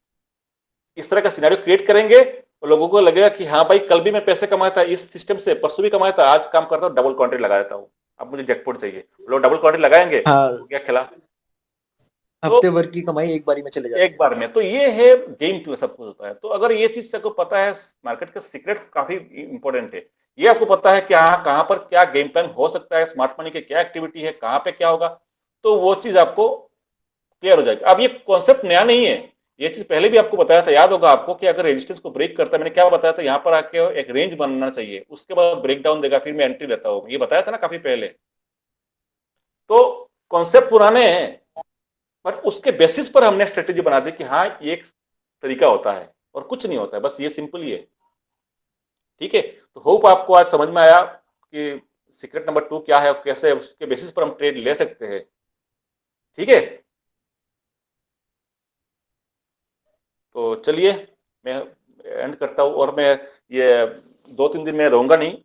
इस तरह का सिनेरियो क्रिएट करेंगे तो लोगों को लगेगा कि हाँ भाई कल भी मैं पैसे कमाया था इस सिस्टम से, परसों भी कमाया था, आज काम करता हूँ डबल कॉन्ट्रैक्ट लगा देता हूँ, अब मुझे जैकपॉट चाहिए। लोग डबल कॉन्ट्रैक्ट लगाएंगे हाँ, तो क्या खिला, हफ्ते भर की कमाई एक बारी में चले जाती एक बार में। तो ये है गेम में सब कुछ होता है। तो अगर ये चीज सबको पता है, मार्केट का सीक्रेट काफी इंपॉर्टेंट है, ये आपको पता है कि हाँ कहाँ पर क्या गेम प्लान हो सकता है, स्मार्ट मनी के क्या एक्टिविटी है, कहाँ पे क्या होगा, तो वो चीज आपको क्लियर हो जाएगी। अब ये कॉन्सेप्ट नया नहीं है, ये चीज पहले भी आपको बताया था, याद होगा आपको कि अगर रेजिस्टेंस को ब्रेक करता है, मैंने क्या बताया था, यहाँ पर आके एक रेंज बनना चाहिए, उसके बाद ब्रेक डाउन देगा, फिर मैं एंट्री लेता हूँ, ये बताया था ना काफी पहले। तो कॉन्सेप्ट पुराने हैं, पर उसके बेसिस पर हमने स्ट्रेटेजी बना दी कि हाँ ये एक तरीका होता है और कुछ नहीं होता है, बस ये सिंपल ही है। ठीक है, तो होप आपको आज समझ में आया कि सीक्रेट नंबर 2 क्या है और कैसे उसके बेसिस पर हम ट्रेड ले सकते हैं। ठीक है, तो चलिए मैं एंड करता हूँ, और मैं ये 2-3 दिन में रहूंगा नहीं,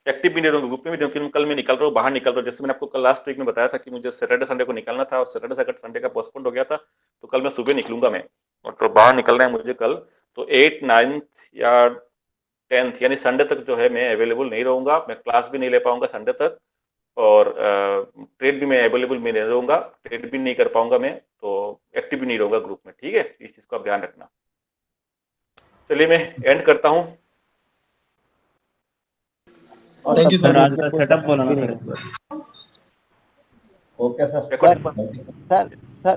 एक्टिव भी नहीं रहूंगा, ग्रुप में भी नहीं, क्योंकि कल मैं निकल रहा हूँ, बाहर निकल रहा हूँ। जैसे मैंने आपको कल लास्ट वीक में बताया था कि मुझे सैटरडे संडे को निकलना था और सैटरडे संडे का पोस्टपोन हो गया था, तो कल मैं सुबह निकलूंगा मैं, और तो बाहर निकलना है मुझे कल। तो 8, 9 या 10 यानी संडे तक जो है मैं अवेलेबल नहीं रहूंगा, मैं क्लास भी नहीं ले पाऊंगा संडे तक, और ट्रेड भी मैं अवेलेबल में नहीं रहूंगा, ट्रेड भी नहीं कर पाऊंगा मैं, तो एक्टिव भी नहीं रहूंगा ग्रुप में। ठीक है, इस चीज को आप ध्यान रखना। चलिए मैं एंड करता हूँ। थैंक यू सर, आज का सेटअप बोला ना sir. Okay sir. Sir sir